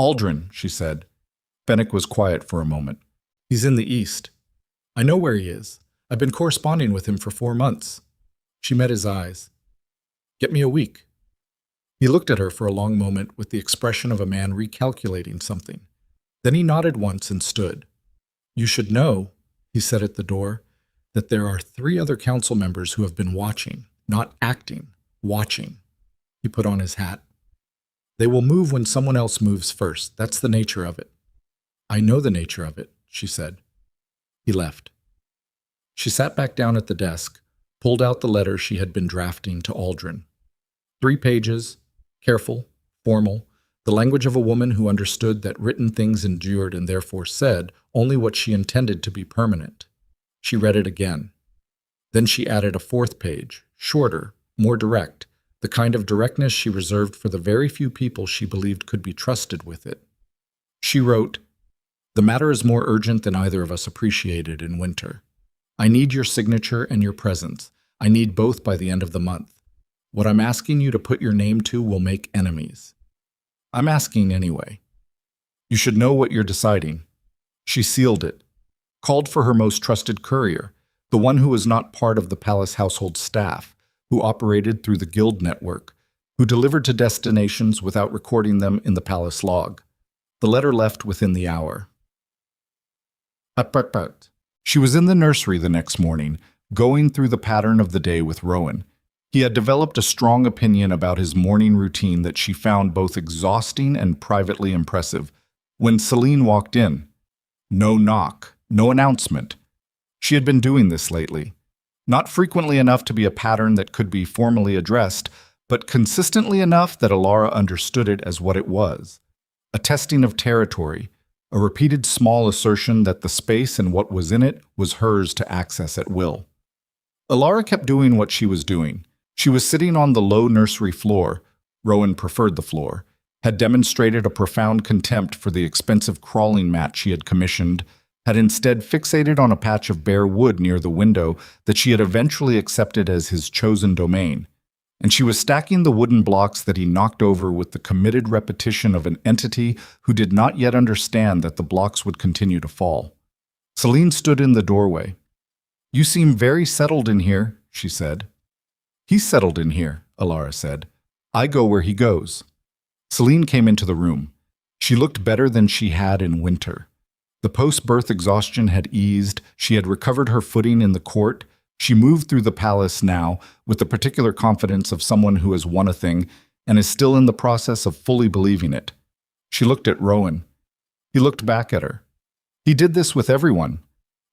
Aldrin, she said. Fennec was quiet for a moment. He's in the east. I know where he is. I've been corresponding with him for 4 months. She met his eyes. Get me a week. He looked at her for a long moment with the expression of a man recalculating something. Then he nodded once and stood. You should know, he said at the door, that there are 3 other council members who have been watching, not acting, watching. He put on his hat. They will move when someone else moves first. That's the nature of it. I know the nature of it, she said. He left. She sat back down at the desk, pulled out the letter she had been drafting to Aldrin. 3 pages, careful, formal, the language of a woman who understood that written things endured and therefore said only what she intended to be permanent. She read it again. Then she added a 4th page, shorter, more direct, the kind of directness she reserved for the very few people she believed could be trusted with it. She wrote, "The matter is more urgent than either of us appreciated in winter. I need your signature and your presence. I need both by the end of the month. What I'm asking you to put your name to will make enemies. I'm asking anyway. You should know what you're deciding." She sealed it, called for her most trusted courier, the one who was not part of the palace household staff, who operated through the guild network, who delivered to destinations without recording them in the palace log. The letter left within the hour. She was in the nursery the next morning, going through the pattern of the day with Rowan. He had developed a strong opinion about his morning routine that she found both exhausting and privately impressive. When Celine walked in, no knock, no announcement. She had been doing this lately. Not frequently enough to be a pattern that could be formally addressed, but consistently enough that Elara understood it as what it was. A testing of territory, a repeated small assertion that the space and what was in it was hers to access at will. Elara kept doing what she was doing. She was sitting on the low nursery floor. Rowan preferred the floor, had demonstrated a profound contempt for the expensive crawling mat she had commissioned, had instead fixated on a patch of bare wood near the window that she had eventually accepted as his chosen domain, and she was stacking the wooden blocks that he knocked over with the committed repetition of an entity who did not yet understand that the blocks would continue to fall. Celine stood in the doorway. "You seem very settled in here," she said. "He's settled in here," Elara said. "I go where he goes." Celine came into the room. She looked better than she had in winter. The post-birth exhaustion had eased, she had recovered her footing in the court, she moved through the palace now with the particular confidence of someone who has won a thing and is still in the process of fully believing it. She looked at Rowan. He looked back at her. He did this with everyone.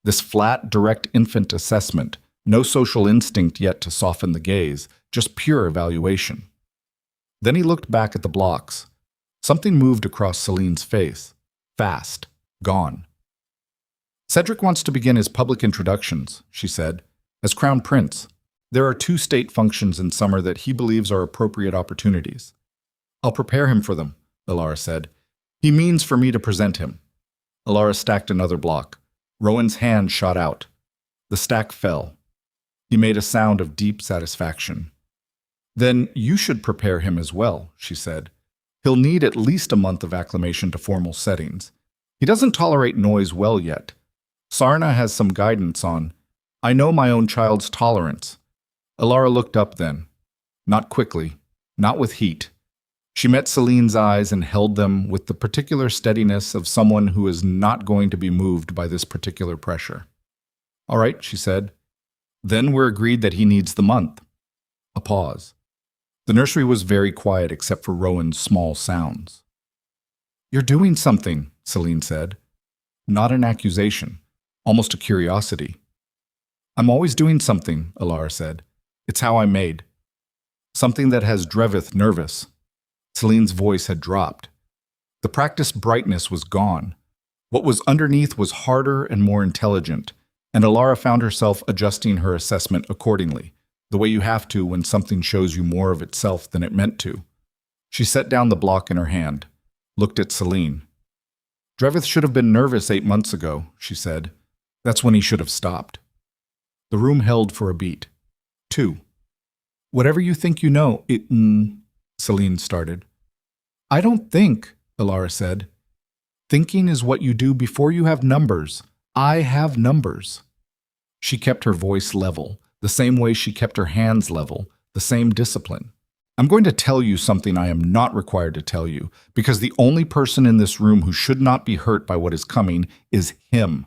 This flat, direct infant assessment, no social instinct yet to soften the gaze, just pure evaluation. Then he looked back at the blocks. Something moved across Celine's face. Fast. Gone. "Cedric wants to begin his public introductions," she said, "as Crown Prince. There are 2 state functions in summer that he believes are appropriate opportunities." "I'll prepare him for them," Elara said. "He means for me to present him." Elara stacked another block. Rowan's hand shot out. The stack fell. He made a sound of deep satisfaction. "Then you should prepare him as well," she said. "He'll need at least a month of acclimation to formal settings. He doesn't tolerate noise well yet. Sarna has some guidance on. I know my own child's tolerance." Elara looked up then. Not quickly, not with heat. She met Celine's eyes and held them with the particular steadiness of someone who is not going to be moved by this particular pressure. "All right," she said. "Then we're agreed that he needs the month." A pause. The nursery was very quiet except for Rowan's small sounds. "You're doing something," Celine said. Not an accusation, almost a curiosity. "I'm always doing something," Elara said. "It's how I'm made. Something that has Drevith nervous." Celine's voice had dropped. The practiced brightness was gone. What was underneath was harder and more intelligent, and Elara found herself adjusting her assessment accordingly, the way you have to when something shows you more of itself than it meant to. She set down the block in her hand, looked at Celine. "Drevith should have been nervous 8 months ago," she said. "That's when he should have stopped." The room held for a beat. 2. "Whatever you think you know, Celine started. "I don't think," Elara said. "Thinking is what you do before you have numbers. I have numbers." She kept her voice level, the same way she kept her hands level, the same discipline. "I'm going to tell you something I am not required to tell you, because the only person in this room who should not be hurt by what is coming is him."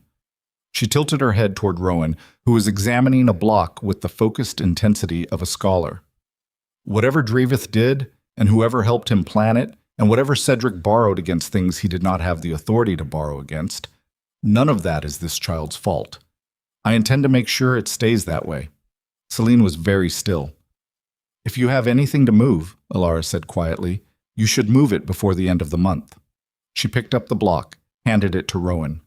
She tilted her head toward Rowan, who was examining a block with the focused intensity of a scholar. "Whatever Drevith did, and whoever helped him plan it, and whatever Cedric borrowed against things he did not have the authority to borrow against, none of that is this child's fault. I intend to make sure it stays that way." Celine was very still. If you have anything to move, Elara said quietly, you should move it before the end of the month. She picked up the block, handed it to Rowan.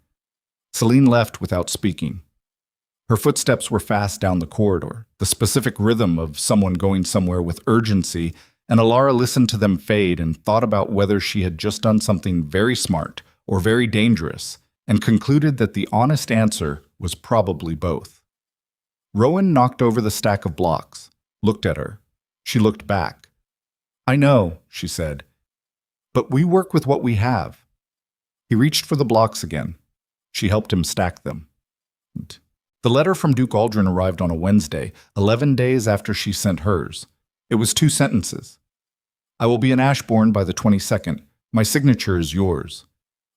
Celine left without speaking. Her footsteps were fast down the corridor, the specific rhythm of someone going somewhere with urgency, and Elara listened to them fade and thought about whether she had just done something very smart or very dangerous, and concluded that the honest answer was probably both. Rowan knocked over the stack of blocks, looked at her. She looked back. I know, she said, but we work with what we have. He reached for the blocks again. She helped him stack them. The letter from Duke Aldrin arrived on a Wednesday, 11 days after she sent hers. It was 2 sentences. I will be in Ashbourne by the 22nd. My signature is yours.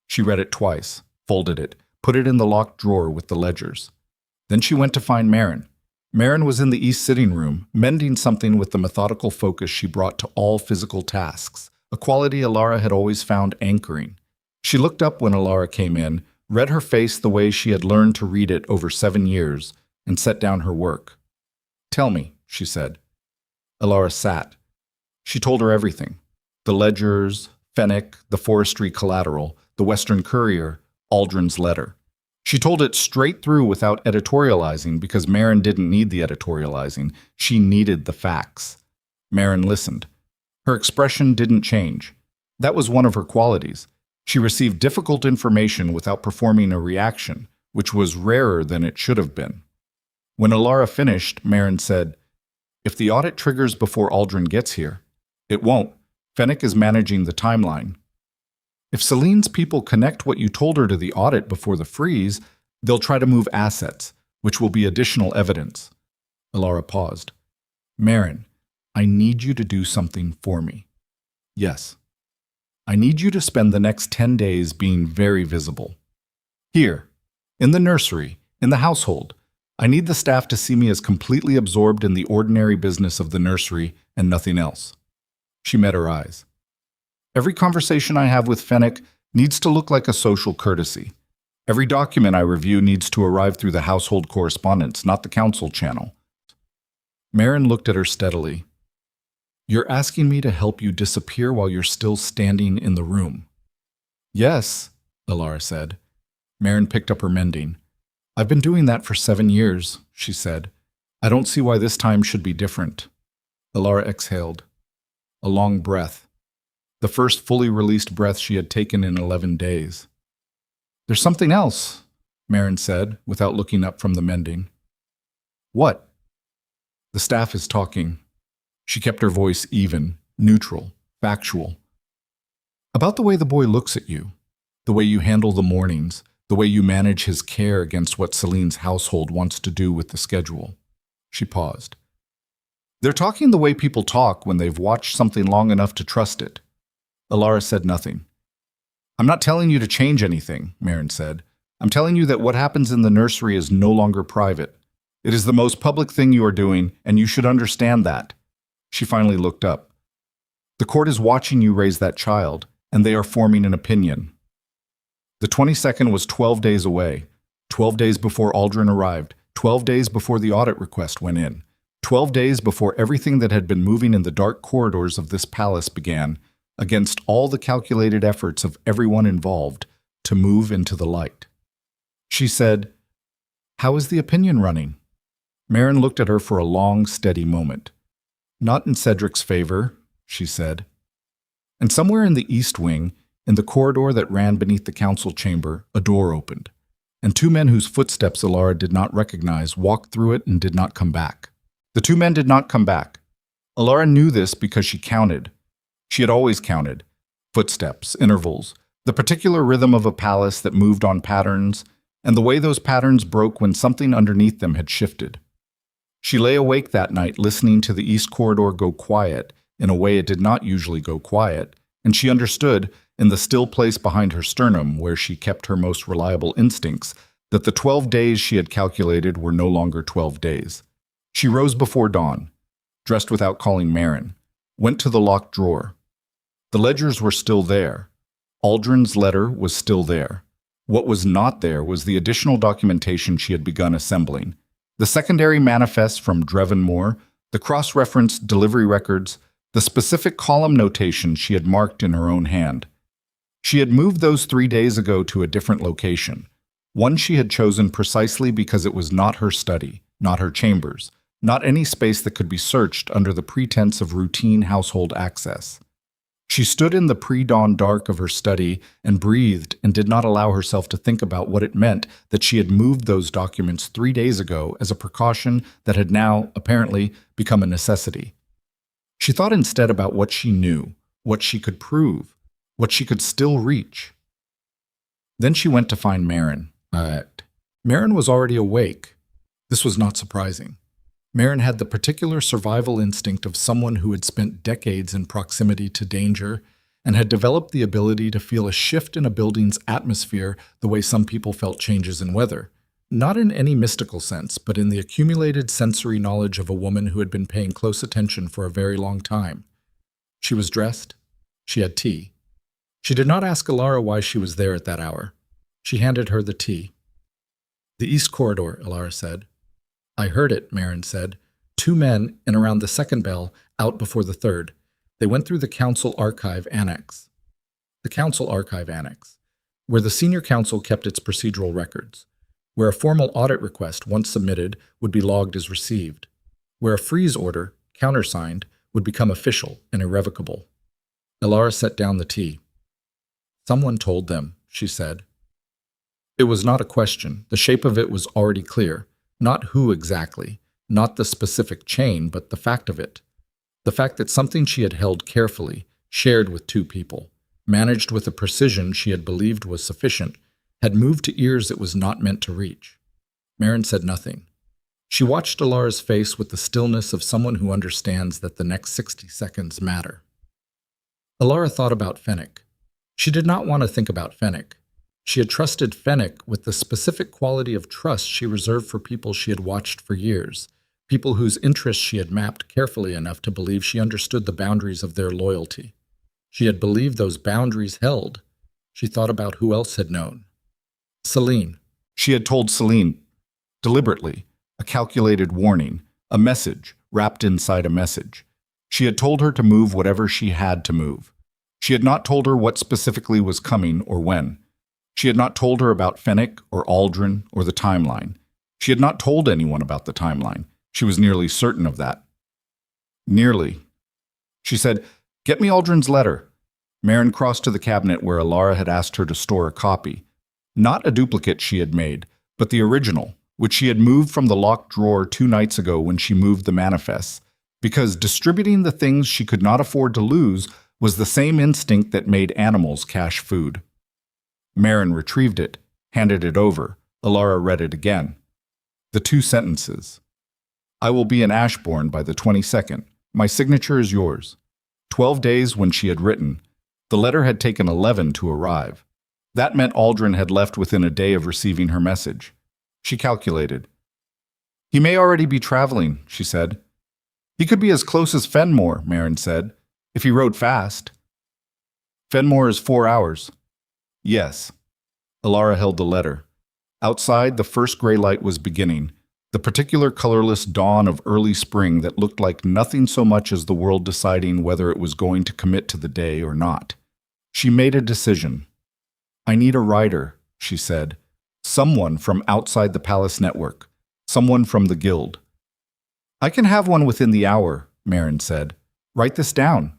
She read it twice, folded it, put it in the locked drawer with the ledgers. Then she went to find Marin. Marin was in the east sitting room, mending something with the methodical focus she brought to all physical tasks, a quality Elara had always found anchoring. She looked up when Elara came in, read her face the way she had learned to read it over 7 years, and set down her work. Tell me, she said. Elara sat. She told her everything. The ledgers, Fennec, the forestry collateral, the Western Courier, Aldrin's letter. She told it straight through without editorializing because Marin didn't need the editorializing. She needed the facts. Marin listened. Her expression didn't change. That was one of her qualities. She received difficult information without performing a reaction, which was rarer than it should have been. When Elara finished, Marin said, if the audit triggers before Aldrin gets here, it won't. Fennec is managing the timeline. If Celine's people connect what you told her to the audit before the freeze, they'll try to move assets, which will be additional evidence. Elara paused. Marin, I need you to do something for me. Yes. I need you to spend the next 10 days being very visible. Here, in the nursery, in the household. I need the staff to see me as completely absorbed in the ordinary business of the nursery and nothing else. She met her eyes. Every conversation I have with Fennec needs to look like a social courtesy. Every document I review needs to arrive through the household correspondence, not the council channel. Marin looked at her steadily. You're asking me to help you disappear while you're still standing in the room. Yes, Elara said. Marin picked up her mending. I've been doing that for 7 years, she said. I don't see why this time should be different. Elara exhaled. A long breath. The first fully released breath she had taken in 11 days. There's something else, Marin said, without looking up from the mending. What? The staff is talking. She kept her voice even, neutral, factual. About the way the boy looks at you, the way you handle the mornings, the way you manage his care against what Celine's household wants to do with the schedule. She paused. They're talking the way people talk when they've watched something long enough to trust it. Elara said nothing. I'm not telling you to change anything, Marin said. I'm telling you that what happens in the nursery is no longer private. It is the most public thing you are doing, and you should understand that. She finally looked up. The court is watching you raise that child, and they are forming an opinion. The 22nd was 12 days away, 12 days before Aldrin arrived, 12 days before the audit request went in, 12 days before everything that had been moving in the dark corridors of this palace began, against all the calculated efforts of everyone involved, to move into the light. She said, How is the opinion running? Marin looked at her for a long, steady moment. Not in Cedric's favor, she said. And somewhere in the east wing, in the corridor that ran beneath the council chamber, a door opened, and 2 men whose footsteps Elara did not recognize walked through it and did not come back. The 2 men did not come back. Elara knew this because she counted. She had always counted. Footsteps, intervals, the particular rhythm of a palace that moved on patterns, and the way those patterns broke when something underneath them had shifted. She lay awake that night listening to the east corridor go quiet in a way it did not usually go quiet, and she understood, in the still place behind her sternum where she kept her most reliable instincts, that the 12 days she had calculated were no longer 12 days. She rose before dawn, dressed without calling Marin, went to the locked drawer. The ledgers were still there. Aldrin's letter was still there. What was not there was the additional documentation she had begun assembling. The secondary manifests from Drevenmore, the cross-referenced delivery records, the specific column notation she had marked in her own hand. She had moved those 3 days ago to a different location, one she had chosen precisely because it was not her study, not her chambers, not any space that could be searched under the pretense of routine household access. She stood in the pre-dawn dark of her study and breathed and did not allow herself to think about what it meant that she had moved those documents 3 days ago as a precaution that had now, apparently, become a necessity. She thought instead about what she knew, what she could prove, what she could still reach. Then she went to find Marin. Marin was already awake. This was not surprising. Marin had the particular survival instinct of someone who had spent decades in proximity to danger and had developed the ability to feel a shift in a building's atmosphere the way some people felt changes in weather. Not in any mystical sense, but in the accumulated sensory knowledge of a woman who had been paying close attention for a very long time. She was dressed. She had tea. She did not ask Elara why she was there at that hour. She handed her the tea. "The East Corridor," Elara said. "I heard it," Marin said. "2 men, and around the second bell, out before the third. They went through the Council Archive Annex." The Council Archive Annex, where the Senior Council kept its procedural records, where a formal audit request, once submitted, would be logged as received, where a freeze order, countersigned, would become official and irrevocable. Elara set down the tea. "Someone told them," she said. It was not a question. The shape of it was already clear. Not who exactly, not the specific chain, but the fact of it. The fact that something she had held carefully, shared with 2 people, managed with a precision she had believed was sufficient, had moved to ears it was not meant to reach. Marin said nothing. She watched Elara's face with the stillness of someone who understands that the next 60 seconds matter. Elara thought about Fennec. She did not want to think about Fennec. She had trusted Fennec with the specific quality of trust she reserved for people she had watched for years, people whose interests she had mapped carefully enough to believe she understood the boundaries of their loyalty. She had believed those boundaries held. She thought about who else had known. Celine. She had told Celine, deliberately, a calculated warning, a message wrapped inside a message. She had told her to move whatever she had to move. She had not told her what specifically was coming or when. She had not told her about Fennec or Aldrin or the timeline. She had not told anyone about the timeline. She was nearly certain of that. Nearly. She said, "Get me Aldrin's letter." Marin crossed to the cabinet where Elara had asked her to store a copy. Not a duplicate she had made, but the original, which she had moved from the locked drawer 2 nights ago when she moved the manifests, because distributing the things she could not afford to lose was the same instinct that made animals cache food. Marin retrieved it, handed it over. Elara read it again. The 2 sentences. "I will be in Ashbourne by the 22nd. My signature is yours." 12 days when she had written. The letter had taken 11 to arrive. That meant Aldrin had left within a day of receiving her message. She calculated. "He may already be traveling," she said. "He could be as close as Fenmore," Marin said, "if he rode fast." "Fenmore is 4 hours. "Yes." Elara held the letter. Outside, the first gray light was beginning, the particular colorless dawn of early spring that looked like nothing so much as the world deciding whether it was going to commit to the day or not. She made a decision. "I need a writer," she said. "Someone from outside the Palace network. Someone from the Guild." "I can have one within the hour," Marin said. "Write this down."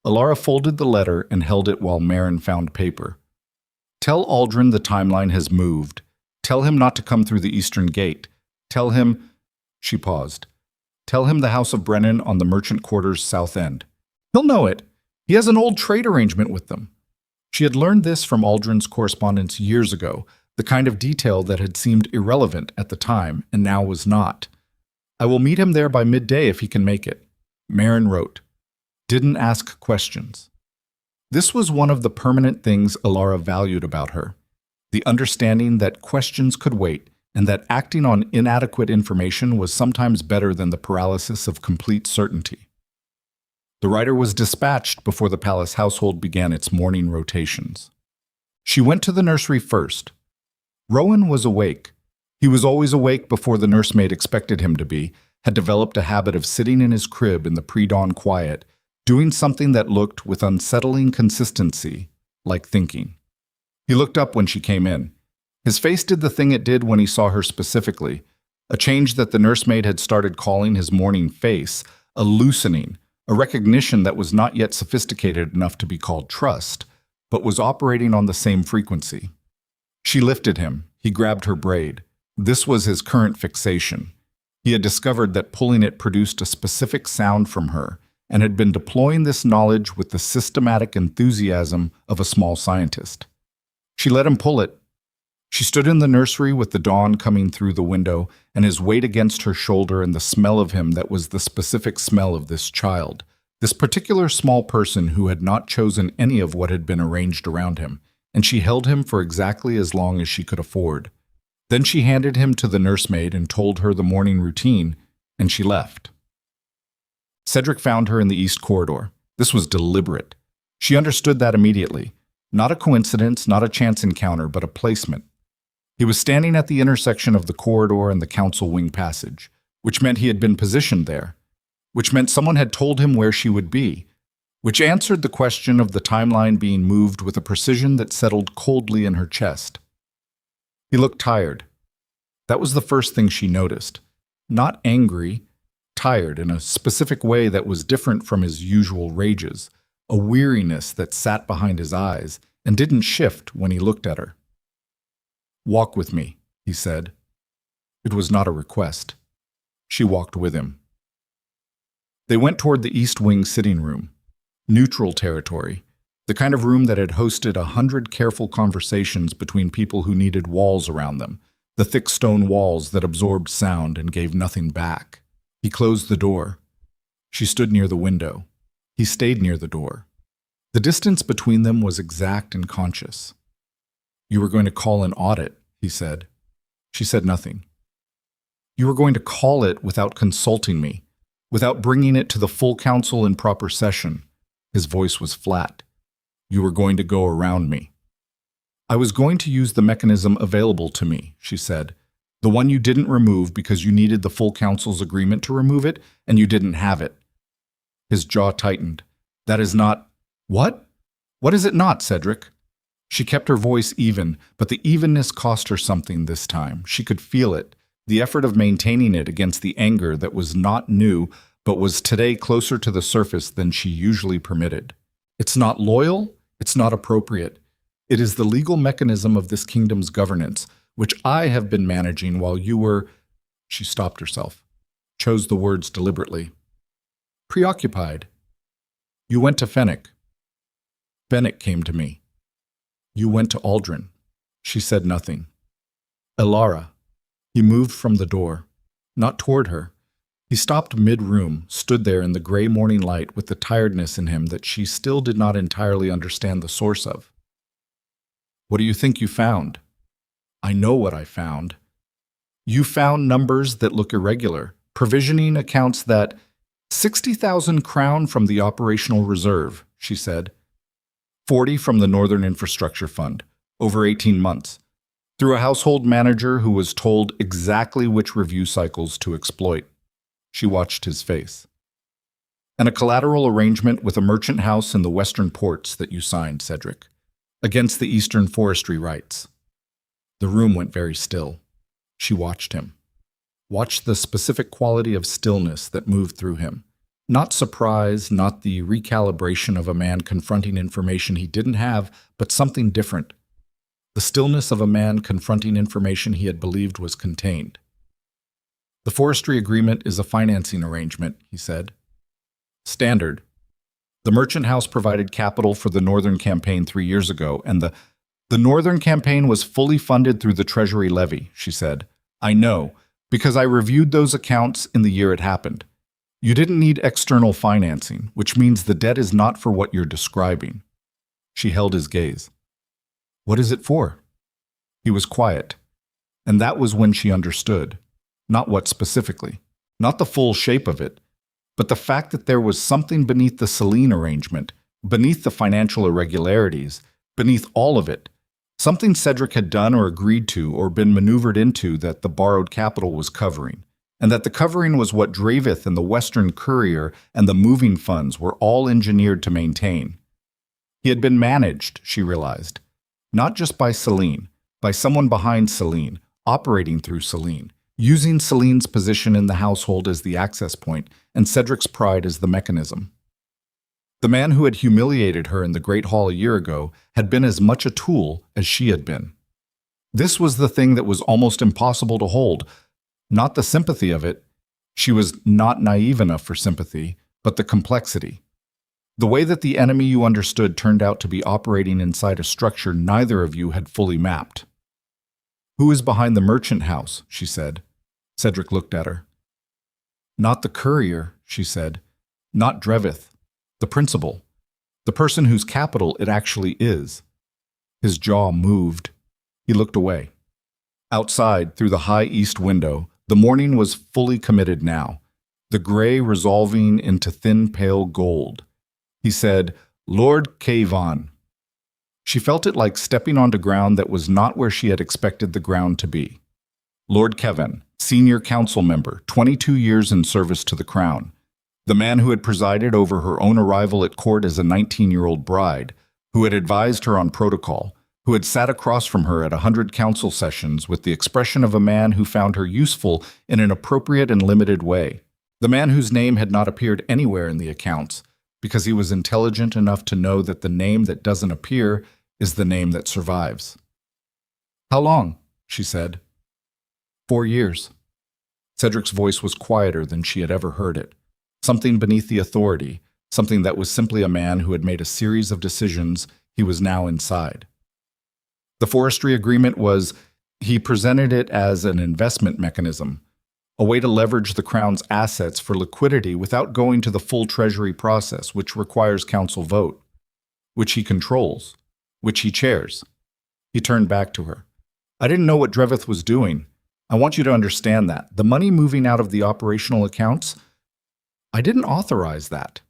Elara folded the letter and held it while Marin found paper. "Tell Aldrin the timeline has moved. Tell him not to come through the eastern gate. Tell him—" She paused. "Tell him the House of Brennan on the Merchant Quarter's south end. He'll know it. He has an old trade arrangement with them." She had learned this from Aldrin's correspondence years ago, the kind of detail that had seemed irrelevant at the time and now was not. "I will meet him there by midday if he can make it." Marin wrote. "Didn't ask questions." This was one of the permanent things Elara valued about her, the understanding that questions could wait and that acting on inadequate information was sometimes better than the paralysis of complete certainty. The writer was dispatched before the palace household began its morning rotations. She went to the nursery first. Rowan was awake. He was always awake before the nursemaid expected him to be, had developed a habit of sitting in his crib in the pre-dawn quiet, doing something that looked, with unsettling consistency, like thinking. He looked up when she came in. His face did the thing it did when he saw her specifically, a change that the nursemaid had started calling his morning face, a loosening, a recognition that was not yet sophisticated enough to be called trust, but was operating on the same frequency. She lifted him. He grabbed her braid. This was his current fixation. He had discovered that pulling it produced a specific sound from her, and had been deploying this knowledge with the systematic enthusiasm of a small scientist. She let him pull it. She stood in the nursery with the dawn coming through the window and his weight against her shoulder and the smell of him that was the specific smell of this child, this particular small person who had not chosen any of what had been arranged around him, and she held him for exactly as long as she could afford. Then she handed him to the nursemaid and told her the morning routine, and she left. Cedric found her in the east corridor. This was deliberate. She understood that immediately. Not a coincidence, not a chance encounter, but a placement. He was standing at the intersection of the corridor and the council wing passage, which meant he had been positioned there, which meant someone had told him where she would be, which answered the question of the timeline being moved with a precision that settled coldly in her chest. He looked tired. That was the first thing she noticed. Not angry, tired in a specific way that was different from his usual rages, a weariness that sat behind his eyes and didn't shift when he looked at her. "Walk with me," he said. It was not a request. She walked with him. They went toward the East Wing sitting room, neutral territory, the kind of room that had hosted 100 careful conversations between people who needed walls around them, the thick stone walls that absorbed sound and gave nothing back. He closed the door. She stood near the window. He stayed near the door. The distance between them was exact and conscious. "You were going to call an audit," he said. She said nothing. "You were going to call it without consulting me, without bringing it to the full council in proper session." His voice was flat. "You were going to go around me." "I was going to use the mechanism available to me," she said. "The one you didn't remove because you needed the full council's agreement to remove it, and you didn't have it." His jaw tightened. "That is not—" "What? What is it not, Cedric?" She kept her voice even, but the evenness cost her something this time. She could feel it, the effort of maintaining it against the anger that was not new, but was today closer to the surface than she usually permitted. "It's not loyal, it's not appropriate. It is the legal mechanism of this kingdom's governance, which I have been managing while you were—" She stopped herself, chose the words deliberately. "Preoccupied. You went to Fennec. Fennec came to me. You went to Aldrin." She said nothing. "Elara." He moved from the door, not toward her. He stopped mid-room, stood there in the gray morning light with the tiredness in him that she still did not entirely understand the source of. "What do you think you found?" "I know what I found." "You found numbers that look irregular, provisioning accounts that— 60,000 crown from the operational reserve," she said. 40 from the Northern Infrastructure Fund, over 18 months, through a household manager who was told exactly which review cycles to exploit. She watched his face. "And a collateral arrangement with a merchant house in the western ports that you signed, Cedric, against the eastern forestry rights." The room went very still. She watched him. Watched the specific quality of stillness that moved through him. Not surprise, not the recalibration of a man confronting information he didn't have, but something different. The stillness of a man confronting information he had believed was contained. "The forestry agreement is a financing arrangement," he said. "Standard. The merchant house provided capital for the Northern campaign 3 years ago, and the Northern campaign was fully funded through the Treasury levy," she said. "I know, because I reviewed those accounts in the year it happened. You didn't need external financing, which means the debt is not for what you're describing." She held his gaze. "What is it for?" He was quiet, and that was when she understood. Not what specifically, not the full shape of it, but the fact that there was something beneath the Celine arrangement, beneath the financial irregularities, beneath all of it, Something Cedric had done or agreed to or been maneuvered into that the borrowed capital was covering, and that the covering was what Dravith and the Western Courier and the moving funds were all engineered to maintain. He had been managed, she realized, not just by Celine, by someone behind Celine, operating through Celine, using Celine's position in the household as the access point and Cedric's pride as the mechanism. The man who had humiliated her in the Great Hall a year ago had been as much a tool as she had been. This was the thing that was almost impossible to hold, not the sympathy of it. She was not naive enough for sympathy, but the complexity. The way that the enemy you understood turned out to be operating inside a structure neither of you had fully mapped. "Who is behind the merchant house?" she said. Cedric looked at her. "Not the courier," she said. "Not Drevith. The principal. The person whose capital it actually is." His jaw moved. He looked away. Outside, through the high east window, the morning was fully committed now, the gray resolving into thin pale gold. He said, "Lord Kayvan." She felt it like stepping onto ground that was not where she had expected the ground to be. Lord Kevin, senior council member, 22 years in service to the crown. The man who had presided over her own arrival at court as a 19-year-old bride, who had advised her on protocol, who had sat across from her at 100 council sessions with the expression of a man who found her useful in an appropriate and limited way. The man whose name had not appeared anywhere in the accounts, because he was intelligent enough to know that the name that doesn't appear is the name that survives. "How long?" she said. 4 years. Cedric's voice was quieter than she had ever heard it. Something beneath the authority, something that was simply a man who had made a series of decisions he was now inside. The forestry agreement was, he presented it as an investment mechanism, a way to leverage the Crown's assets for liquidity without going to the full treasury process, which requires council vote, which he controls, which he chairs. He turned back to her. "I didn't know what Drevith was doing. I want you to understand that. The money moving out of the operational accounts, I didn't authorize that."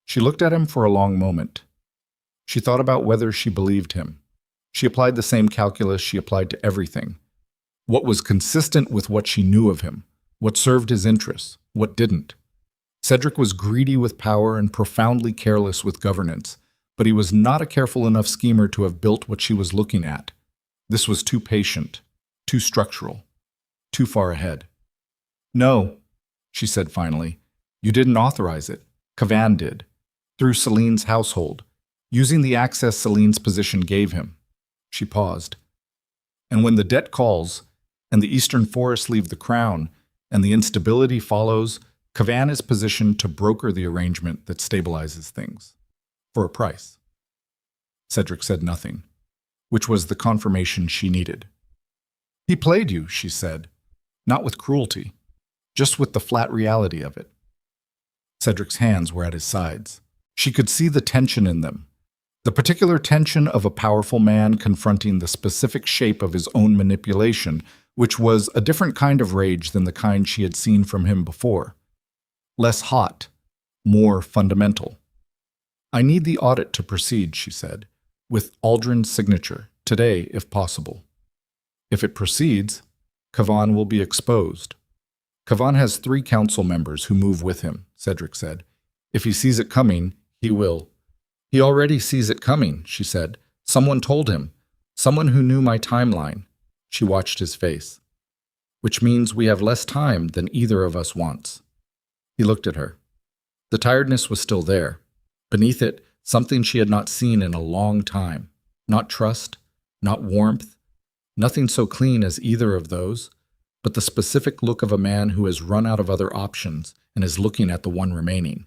She looked at him for a long moment. She thought about whether she believed him. She applied the same calculus she applied to everything. What was consistent with what she knew of him, what served his interests, what didn't. Cedric was greedy with power and profoundly careless with governance, but he was not a careful enough schemer to have built what she was looking at. This was too patient, too structural, too far ahead. "No," she said finally. "You didn't authorize it. Kavan did, through Celine's household, using the access Celine's position gave him." She paused. "And when the debt calls, and the eastern forests leave the crown, and the instability follows, Kavan is positioned to broker the arrangement that stabilizes things. For a price." Cedric said nothing, which was the confirmation she needed. "He played you," she said, "not with cruelty, just with the flat reality of it." Cedric's hands were at his sides. She could see the tension in them, the particular tension of a powerful man confronting the specific shape of his own manipulation, which was a different kind of rage than the kind she had seen from him before. Less hot, more fundamental. "I need the audit to proceed," she said, "with Aldrin's signature, today if possible. If it proceeds, Kavan will be exposed." "Kavan has 3 council members who move with him," Cedric said. "If he sees it coming, he will." "He already sees it coming," she said. "Someone told him. Someone who knew my timeline." She watched his face. "Which means we have less time than either of us wants." He looked at her. The tiredness was still there. Beneath it, something she had not seen in a long time. Not trust, not warmth, nothing so clean as either of those, but the specific look of a man who has run out of other options and is looking at the one remaining.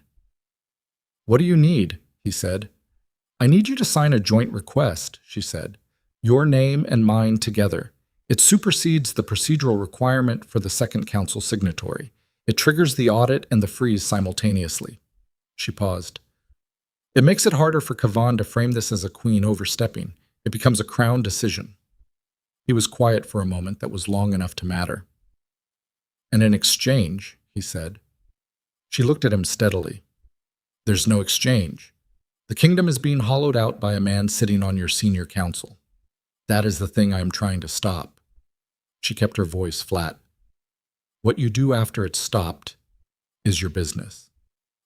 "What do you need?" he said. "I need you to sign a joint request," she said. "Your name and mine together. It supersedes the procedural requirement for the second council signatory. It triggers the audit and the freeze simultaneously." She paused. "It makes it harder for Kavan to frame this as a queen overstepping. It becomes a crown decision." He was quiet for a moment that was long enough to matter. "And in exchange," he said. She looked at him steadily. "There's no exchange. The kingdom is being hollowed out by a man sitting on your senior council." That is the thing I am trying to stop." She kept her voice flat. "What you do after it's stopped is your business,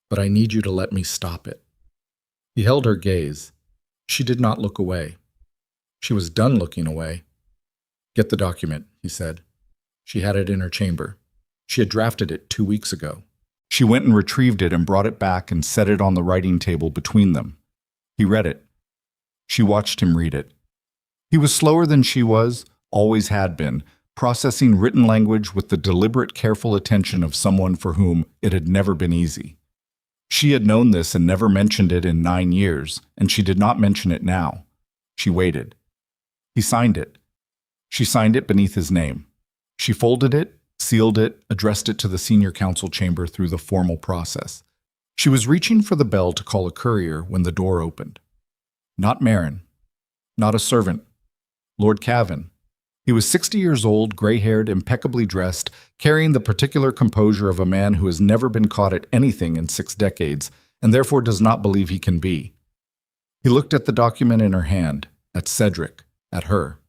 but I need you to let me stop it." He held her gaze. She did not look away. She was done looking away. "Get the document," he said. She had it in her chamber. She had drafted it 2 weeks ago. She went and retrieved it and brought it back and set it on the writing table between them. He read it. She watched him read it. He was slower than she was, always had been, processing written language with the deliberate, careful attention of someone for whom it had never been easy. She had known this and never mentioned it in 9 years, and she did not mention it now. She waited. He signed it. She signed it beneath his name. She folded it, sealed it, addressed it to the senior council chamber through the formal process. She was reaching for the bell to call a courier when the door opened. Not Marin. Not a servant. Lord Cavan. He was 60 years old, gray-haired, impeccably dressed, carrying the particular composure of a man who has never been caught at anything in 6 decades, and therefore does not believe he can be. He looked at the document in her hand, at Cedric, at her.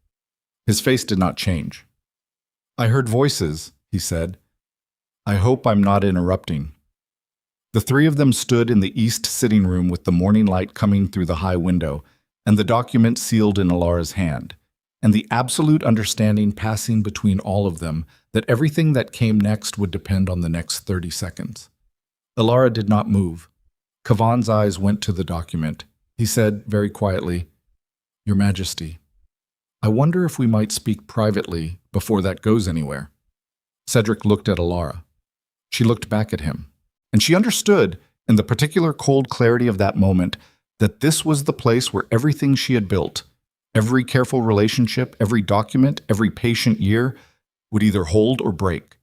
His face did not change. "I heard voices," he said. "I hope I'm not interrupting." The 3 of them stood in the east sitting room with the morning light coming through the high window, and the document sealed in Elara's hand, and the absolute understanding passing between all of them that everything that came next would depend on the next 30 seconds. Elara did not move. Cavan's eyes went to the document. He said very quietly, "Your Majesty, I wonder if we might speak privately before that goes anywhere." Cedric looked at Elara. She looked back at him, and she understood, in the particular cold clarity of that moment, that this was the place where everything she had built, every careful relationship, every document, every patient year, would either hold or break,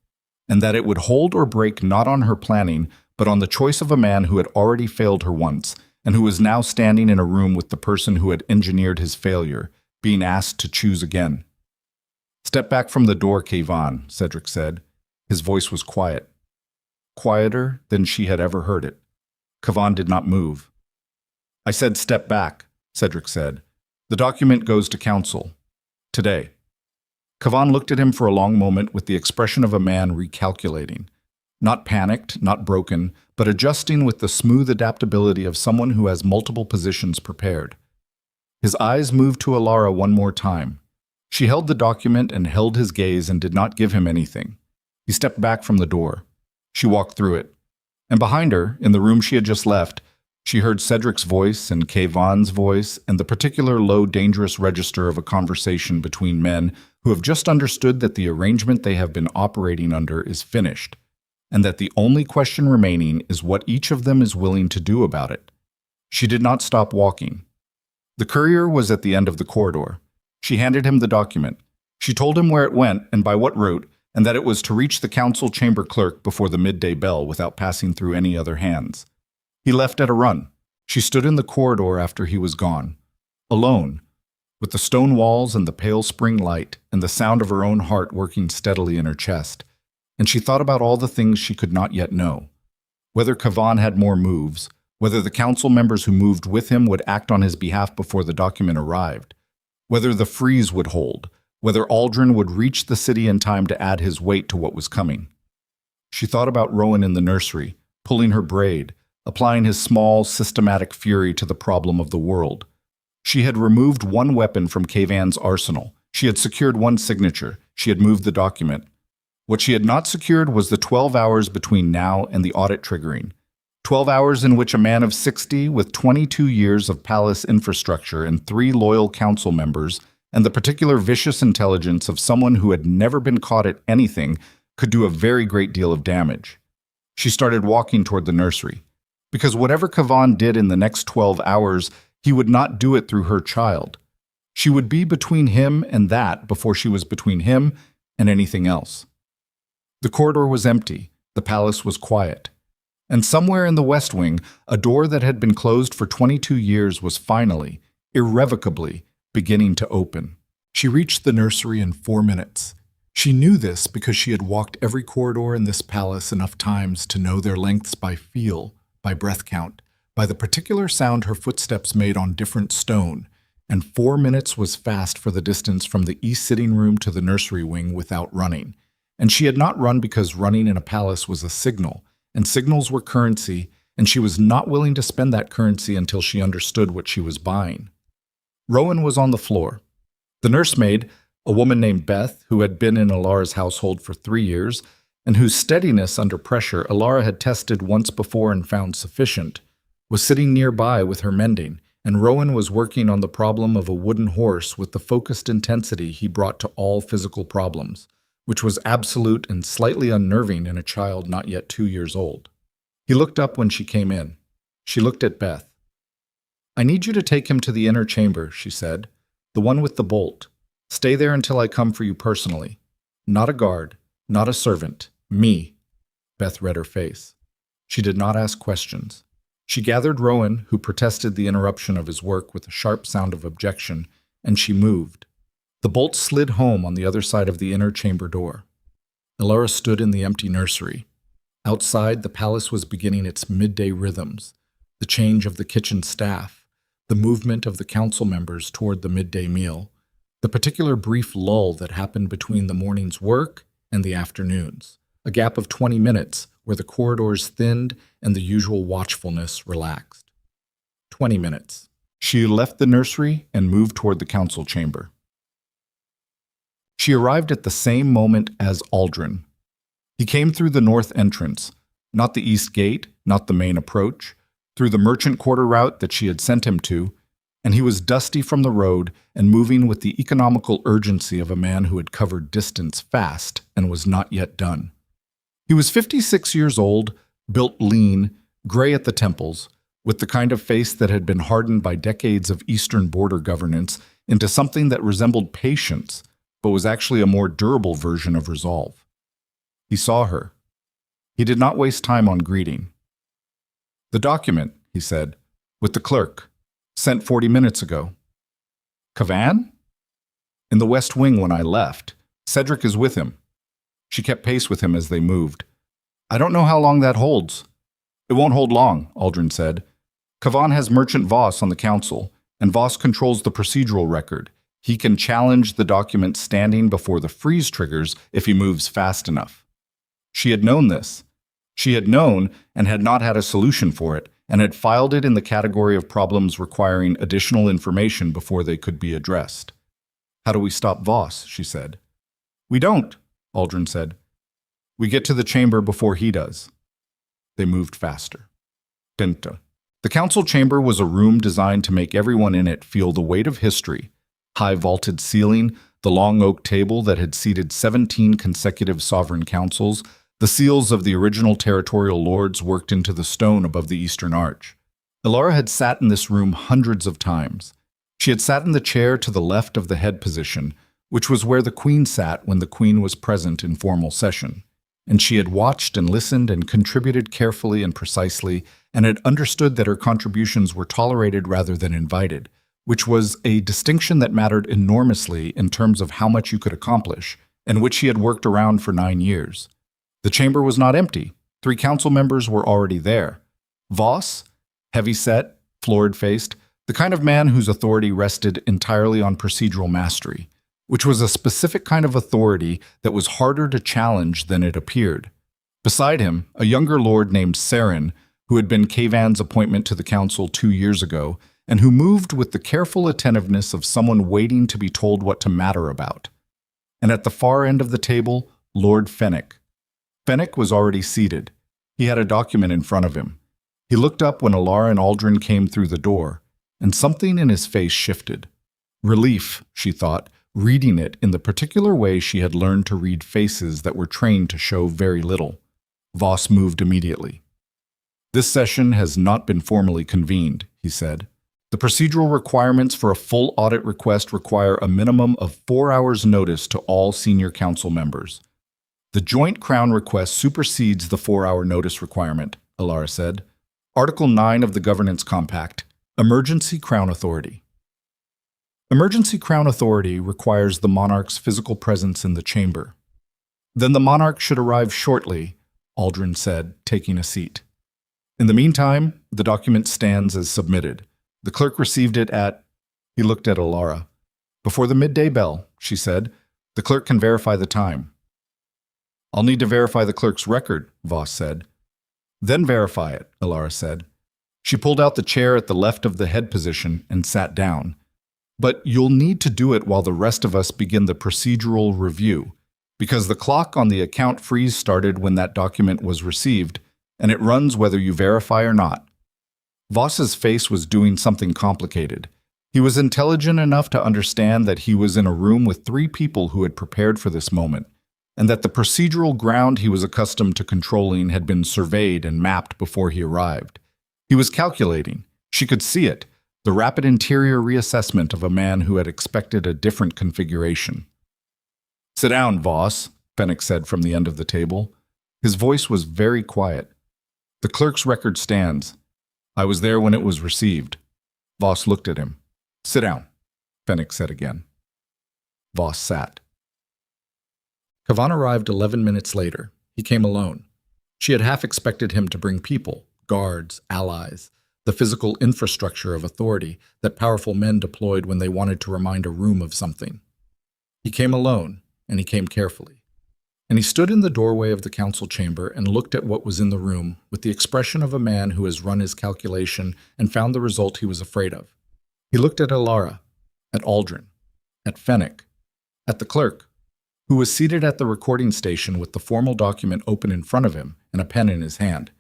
and that it would hold or break not on her planning, but on the choice of a man who had already failed her once, and who was now standing in a room with the person who had engineered his failure, being asked to choose again. "Step back from the door, Cavan," Cedric said. His voice was quiet. Quieter than she had ever heard it. Cavan did not move. "I said step back," Cedric said. "The document goes to council. Today." Cavan looked at him for a long moment with the expression of a man recalculating. Not panicked, not broken, but adjusting with the smooth adaptability of someone who has multiple positions prepared. His eyes moved to Elara one more time. She held the document and held his gaze and did not give him anything. He stepped back from the door. She walked through it. And behind her, in the room she had just left, she heard Cedric's voice and Cavan's voice and the particular low, dangerous register of a conversation between men who have just understood that the arrangement they have been operating under is finished, and that the only question remaining is what each of them is willing to do about it. She did not stop walking. The courier was at the end of the corridor. She handed him the document. She told him where it went and by what route, and that it was to reach the council chamber clerk before the midday bell without passing through any other hands. He left at a run. She stood in the corridor after he was gone, alone, with the stone walls and the pale spring light and the sound of her own heart working steadily in her chest, and she thought about all the things she could not yet know. Whether Cavan had more moves, whether the council members who moved with him would act on his behalf before the document arrived, whether the freeze would hold, whether Aldrin would reach the city in time to add his weight to what was coming. She thought about Rowan in the nursery, pulling her braid, applying his small, systematic fury to the problem of the world. She had removed one weapon from Cavan's arsenal. She had secured one signature. She had moved the document. What she had not secured was the 12 hours between now and the audit triggering. 12 hours in which a man of 60 with 22 years of palace infrastructure and 3 loyal council members and the particular vicious intelligence of someone who had never been caught at anything could do a very great deal of damage. She started walking toward the nursery, because whatever Cavan did in the next 12 hours, he would not do it through her child. She would be between him and that before she was between him and anything else. The corridor was empty. The palace was quiet. And somewhere in the West Wing, a door that had been closed for 22 years was finally, irrevocably, beginning to open. She reached the nursery in 4 minutes. She knew this because she had walked every corridor in this palace enough times to know their lengths by feel, by breath count, by the particular sound her footsteps made on different stone, and 4 minutes was fast for the distance from the east sitting room to the nursery wing without running. And she had not run because running in a palace was a signal, and signals were currency, and she was not willing to spend that currency until she understood what she was buying. Rowan was on the floor. The nursemaid, a woman named Beth, who had been in Elara's household for 3 years, and whose steadiness under pressure Elara had tested once before and found sufficient, was sitting nearby with her mending, and Rowan was working on the problem of a wooden horse with the focused intensity he brought to all physical problems, which was absolute and slightly unnerving in a child not yet 2 years old. He looked up when she came in. She looked at Beth. "I need you to take him to the inner chamber," she said, "the one with the bolt. Stay there until I come for you personally. Not a guard, not a servant, me." Beth read her face. She did not ask questions. She gathered Rowan, who protested the interruption of his work with a sharp sound of objection, and she moved. The bolt slid home on the other side of the inner chamber door. Elara stood in the empty nursery. Outside, the palace was beginning its midday rhythms, the change of the kitchen staff, the movement of the council members toward the midday meal, the particular brief lull that happened between the morning's work and the afternoons, a gap of 20 minutes where the corridors thinned and the usual watchfulness relaxed. 20 minutes. She left the nursery and moved toward the council chamber. She arrived at the same moment as Aldrin. He came through the north entrance, not the east gate, not the main approach, through the merchant quarter route that she had sent him to, and he was dusty from the road and moving with the economical urgency of a man who had covered distance fast and was not yet done. He was 56 years old, built lean, gray at the temples, with the kind of face that had been hardened by decades of eastern border governance into something that resembled patience, but was actually a more durable version of resolve. He saw her. He did not waste time on greeting. "The document," he said, "with the clerk. Sent 40 minutes ago." "Cavan?" "In the west wing when I left. Cedric is with him." She kept pace with him as they moved. "I don't know how long that holds." "It won't hold long," Aldrin said. "Cavan has Merchant Voss on the council, and Voss controls the procedural record. He can challenge the document standing before the freeze triggers if he moves fast enough." She had known this. She had known and had not had a solution for it, and had filed it in the category of problems requiring additional information before they could be addressed. "How do we stop Voss?" she said. "We don't," Aldrin said. "We get to the chamber before he does." They moved faster. Tinta. The council chamber was a room designed to make everyone in it feel the weight of history. High vaulted ceiling, the long oak table that had seated 17 consecutive sovereign councils, the seals of the original territorial lords worked into the stone above the eastern arch. Elara had sat in this room hundreds of times. She had sat in the chair to the left of the head position, which was where the queen sat when the queen was present in formal session. And she had watched and listened and contributed carefully and precisely, and had understood that her contributions were tolerated rather than invited, which was a distinction that mattered enormously in terms of how much you could accomplish, and which she had worked around for 9 years. The chamber was not empty. 3 council members were already there. Voss, heavy-set, florid-faced, the kind of man whose authority rested entirely on procedural mastery, which was a specific kind of authority that was harder to challenge than it appeared. Beside him, a younger lord named Saren, who had been Cavan's appointment to the council 2 years ago, and who moved with the careful attentiveness of someone waiting to be told what to matter about. And at the far end of the table, Lord Fenwick. Fenwick was already seated. He had a document in front of him. He looked up when Elara and Aldrin came through the door, and something in his face shifted. Relief, she thought, reading it in the particular way she had learned to read faces that were trained to show very little. Voss moved immediately. "This session has not been formally convened," he said. "The procedural requirements for a full audit request require a minimum of 4 hours' notice to all senior council members. The joint crown request supersedes the 4-hour notice requirement," Elara said. "Article 9 of the Governance Compact, Emergency Crown Authority." Emergency Crown Authority requires the monarch's physical presence in the chamber. "Then the monarch should arrive shortly," Aldrin said, taking a seat. "In the meantime, the document stands as submitted. The clerk received it at..." He looked at Elara. "Before the midday bell," she said. "The clerk can verify the time." "I'll need to verify the clerk's record," Voss said. "Then verify it," Elara said. She pulled out the chair at the left of the head position and sat down. "But you'll need to do it while the rest of us begin the procedural review, because the clock on the account freeze started when that document was received, and it runs whether you verify or not." Voss's face was doing something complicated. He was intelligent enough to understand that he was in a room with three people who had prepared for this moment, and that the procedural ground he was accustomed to controlling had been surveyed and mapped before he arrived. He was calculating. She could see it, the rapid interior reassessment of a man who had expected a different configuration. "Sit down, Voss," Fenwick said from the end of the table. His voice was very quiet. "The clerk's record stands. I was there when it was received." Voss looked at him. "Sit down," Fenwick said again. Voss sat. Kavan arrived 11 minutes later. He came alone. She had half expected him to bring people, guards, allies, the physical infrastructure of authority that powerful men deployed when they wanted to remind a room of something. He came alone, and he came carefully. And he stood in the doorway of the council chamber and looked at what was in the room with the expression of a man who has run his calculation and found the result he was afraid of. He looked at Elara, at Aldrin, at Fenwick, at the clerk, who was seated at the recording station with the formal document open in front of him and a pen in his hand.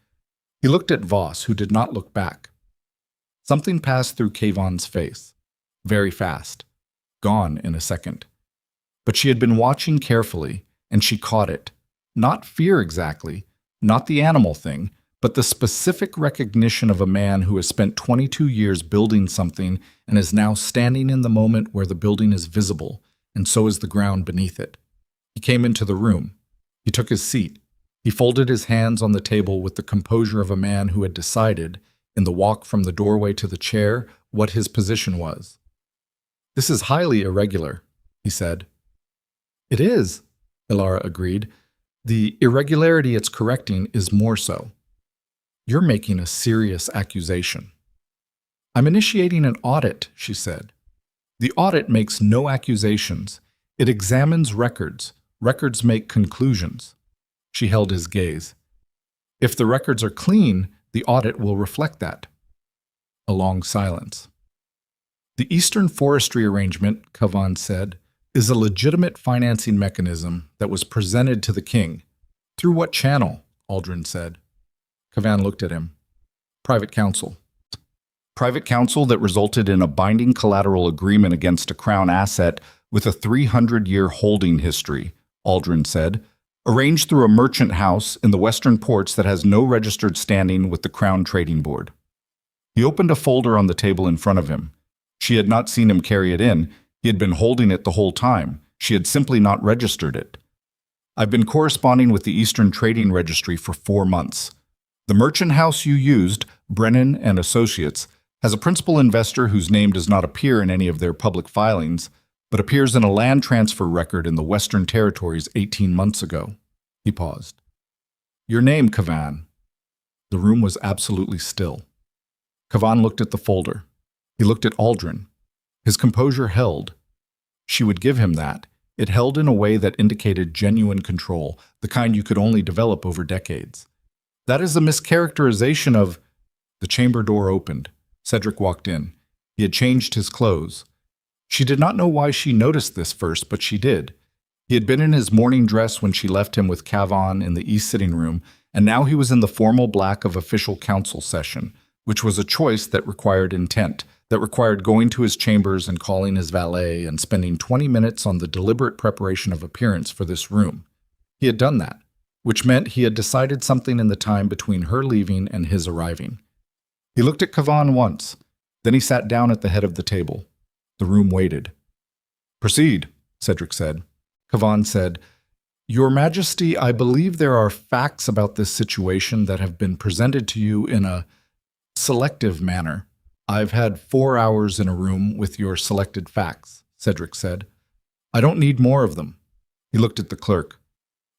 He looked at Voss, who did not look back. Something passed through Kavan's face, very fast, gone in a second. But she had been watching carefully, and she caught it. Not fear exactly, not the animal thing, but the specific recognition of a man who has spent 22 years building something and is now standing in the moment where the building is visible, and so is the ground beneath it. He came into the room. He took his seat. He folded his hands on the table with the composure of a man who had decided, in the walk from the doorway to the chair, what his position was. "This is highly irregular," he said. "It is," Elara agreed. "The irregularity it's correcting is more so. You're making a serious accusation." "I'm initiating an audit," she said. "The audit makes no accusations. It examines records. Records make conclusions." She held his gaze. "If the records are clean, the audit will reflect that." A long silence. "The Eastern Forestry Arrangement," Kavan said, "is a legitimate financing mechanism that was presented to the king." "Through what channel?" Aldrin said. Kavan looked at him. "Private counsel." "Private counsel that resulted in a binding collateral agreement against a crown asset with a 300-year holding history," Aldrin said, "arranged through a merchant house in the western ports that has no registered standing with the Crown Trading Board." He opened a folder on the table in front of him. She had not seen him carry it in. He had been holding it the whole time. She had simply not registered it. "I've been corresponding with the Eastern Trading Registry for 4 months. The merchant house you used, Brennan and Associates, has a principal investor whose name does not appear in any of their public filings, but appears in a land transfer record in the Western Territories 18 months ago." He paused. "Your name, Kavan." The room was absolutely still. Kavan looked at the folder. He looked at Aldrin. His composure held. She would give him that. It held in a way that indicated genuine control, the kind you could only develop over decades. "That is a mischaracterization of—" The chamber door opened. Cedric walked in. He had changed his clothes. She did not know why she noticed this first, but she did. He had been in his morning dress when she left him with Kavan in the east sitting room, and now he was in the formal black of official council session, which was a choice that required intent, that required going to his chambers and calling his valet and spending 20 minutes on the deliberate preparation of appearance for this room. He had done that, which meant he had decided something in the time between her leaving and his arriving. He looked at Kavan once, then he sat down at the head of the table. The room waited. "Proceed," Cedric said. Kavan said, "Your Majesty, I believe there are facts about this situation that have been presented to you in a selective manner. I've had 4 hours in a room with your selected facts," Cedric said. "I don't need more of them." He looked at the clerk.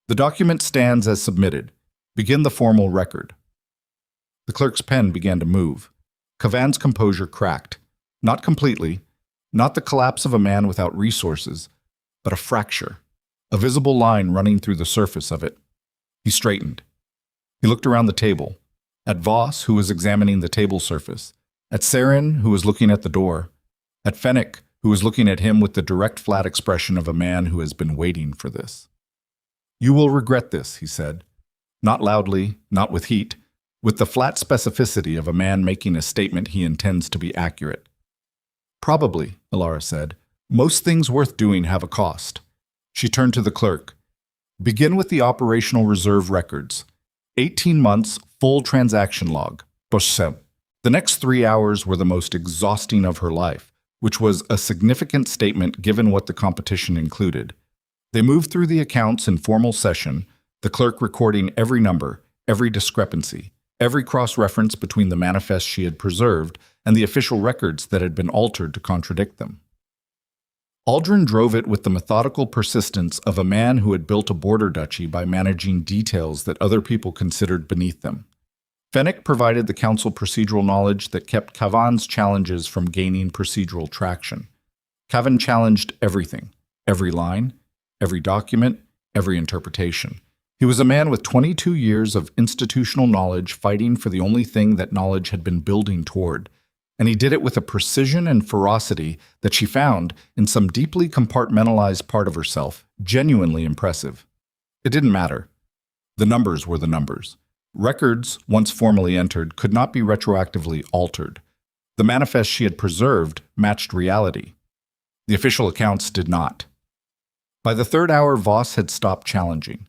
"The document stands as submitted. Begin the formal record." The clerk's pen began to move. Kavan's composure cracked. Not completely. Not the collapse of a man without resources, but a fracture, a visible line running through the surface of it. He straightened. He looked around the table, at Voss, who was examining the table surface, at Saren, who was looking at the door, at Fennec, who was looking at him with the direct, flat expression of a man who has been waiting for this. "You will regret this," he said. Not loudly, not with heat, with the flat specificity of a man making a statement he intends to be accurate. "Probably," Elara said. "Most things worth doing have a cost." She turned to the clerk. "Begin with the operational reserve records. 18 months, full transaction log. Boschem." The next 3 hours were the most exhausting of her life, which was a significant statement given what the competition included. They moved through the accounts in formal session, the clerk recording every number, every discrepancy, every cross-reference between the manifests she had preserved and the official records that had been altered to contradict them. Aldrin drove it with the methodical persistence of a man who had built a border duchy by managing details that other people considered beneath them. Fennec provided the council procedural knowledge that kept Kavan's challenges from gaining procedural traction. Kavan challenged everything, every line, every document, every interpretation. He was a man with 22 years of institutional knowledge fighting for the only thing that knowledge had been building toward, and he did it with a precision and ferocity that she found, in some deeply compartmentalized part of herself, genuinely impressive. It didn't matter. The numbers were the numbers. Records, once formally entered, could not be retroactively altered. The manifest she had preserved matched reality. The official accounts did not. By the third hour, Voss had stopped challenging.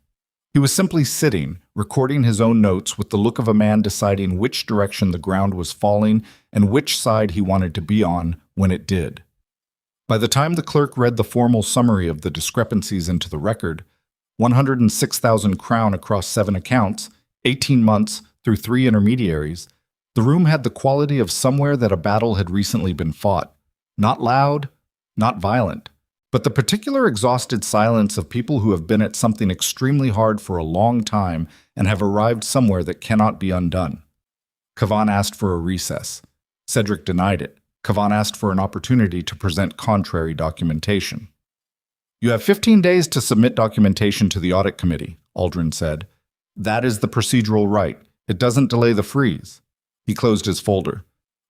He was simply sitting, recording his own notes with the look of a man deciding which direction the ground was falling and which side he wanted to be on when it did. By the time the clerk read the formal summary of the discrepancies into the record, 106,000 crown across 7 accounts, 18 months through 3 intermediaries, the room had the quality of somewhere that a battle had recently been fought. Not loud, not violent, but the particular exhausted silence of people who have been at something extremely hard for a long time and have arrived somewhere that cannot be undone. Kavan asked for a recess. Cedric denied it. Kavan asked for an opportunity to present contrary documentation. "You have 15 days to submit documentation to the audit committee," Aldrin said. "That is the procedural right. It doesn't delay the freeze." He closed his folder.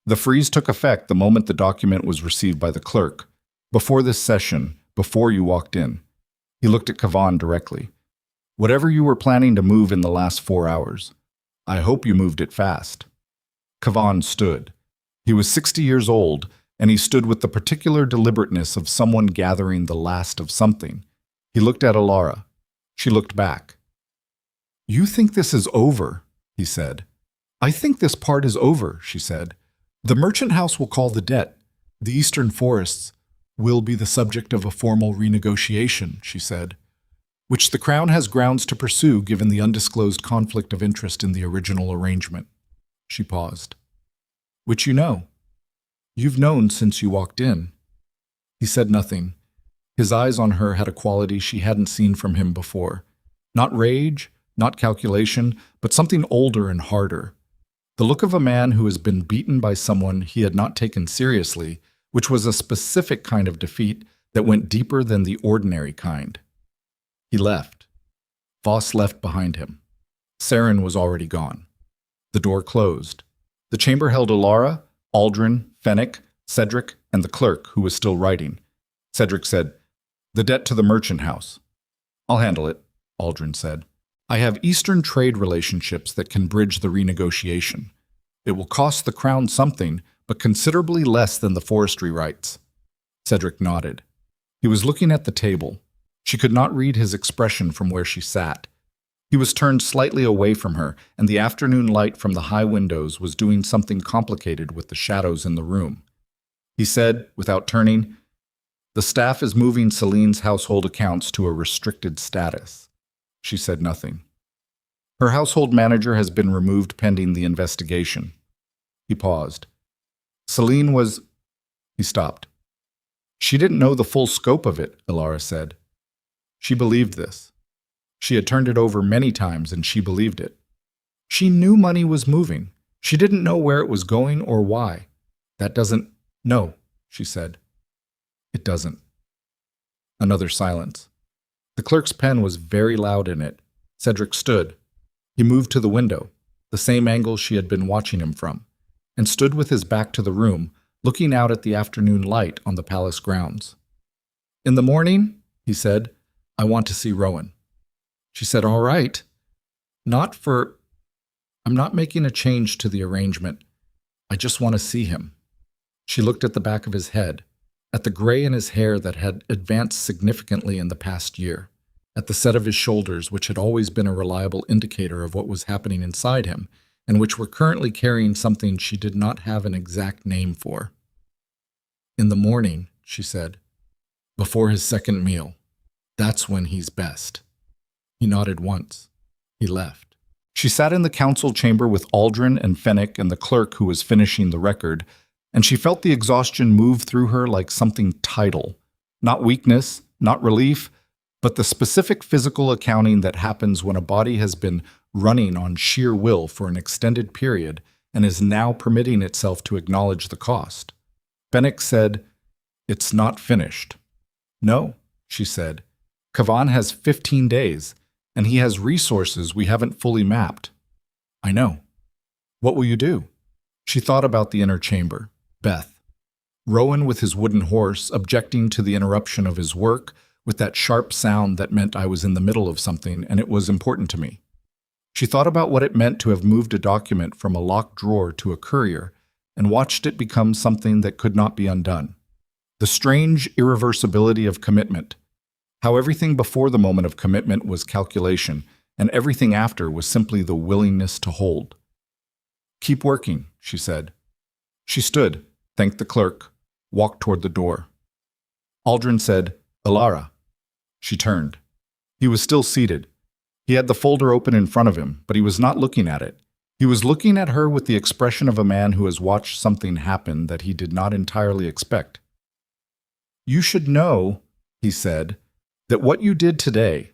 The freeze took effect the moment the document was received by the clerk. "Before this session, before you walked in." He looked at Kavan directly. "Whatever you were planning to move in the last 4 hours, I hope you moved it fast." Kavan stood. He was 60 years old, and he stood with the particular deliberateness of someone gathering the last of something. He looked at Elara. She looked back. "You think this is over," he said. "I think this part is over," she said. "The merchant house will call the debt. The eastern forests will be the subject of a formal renegotiation," she said, "which the Crown has grounds to pursue given the undisclosed conflict of interest in the original arrangement." She paused. "Which you know. You've known since you walked in." He said nothing. His eyes on her had a quality she hadn't seen from him before. Not rage, not calculation, but something older and harder. The look of a man who has been beaten by someone he had not taken seriously, which was a specific kind of defeat that went deeper than the ordinary kind. He left. Voss left behind him. Saren was already gone. The door closed. The chamber held Elara, Aldrin, Fennec, Cedric, and the clerk, who was still writing. Cedric said, "The debt to the merchant house." "I'll handle it," Aldrin said. "I have Eastern trade relationships that can bridge the renegotiation. It will cost the Crown something, but considerably less than the forestry rights." Cedric nodded. He was looking at the table. She could not read his expression from where she sat. He was turned slightly away from her, and the afternoon light from the high windows was doing something complicated with the shadows in the room. He said, without turning, "The staff is moving Celine's household accounts to a restricted status." She said nothing. "Her household manager has been removed pending the investigation." He paused. "Celine was—" He stopped. "She didn't know the full scope of it," Elara said. She believed this. She had turned it over many times and she believed it. She knew money was moving. She didn't know where it was going or why. "That doesn't—no," she said. It doesn't. Another silence. The clerk's pen was very loud in it. Cedric stood. He moved to the window, the same angle she had been watching him from, and stood with his back to the room, looking out at the afternoon light on the palace grounds. "In the morning," he said, "I want to see Rowan." She said, "All right. I'm not making a change to the arrangement. I just want to see him." She looked at the back of his head, at the gray in his hair that had advanced significantly in the past year, at the set of his shoulders, which had always been a reliable indicator of what was happening inside him, and which were currently carrying something she did not have an exact name for. "In the morning," she said, "before his second meal. That's when he's best." He nodded once. He left. She sat in the council chamber with Aldrin and Fennec and the clerk who was finishing the record, and she felt the exhaustion move through her like something tidal. Not weakness, not relief, but the specific physical accounting that happens when a body has been running on sheer will for an extended period and is now permitting itself to acknowledge the cost. Fennec said, "It's not finished." "No," she said. "Kavan has 15 days, and he has resources we haven't fully mapped." "I know." "What will you do?" She thought about the inner chamber. Beth. Rowan with his wooden horse, objecting to the interruption of his work, with that sharp sound that meant I was in the middle of something and it was important to me. She thought about what it meant to have moved a document from a locked drawer to a courier and watched it become something that could not be undone. The strange irreversibility of commitment. How everything before the moment of commitment was calculation, and everything after was simply the willingness to hold. "Keep working," she said. She stood, thanked the clerk, walked toward the door. Aldrin said, "Elara." She turned. He was still seated. He had the folder open in front of him, but he was not looking at it. He was looking at her with the expression of a man who has watched something happen that he did not entirely expect. "You should know," he said, "that what you did today,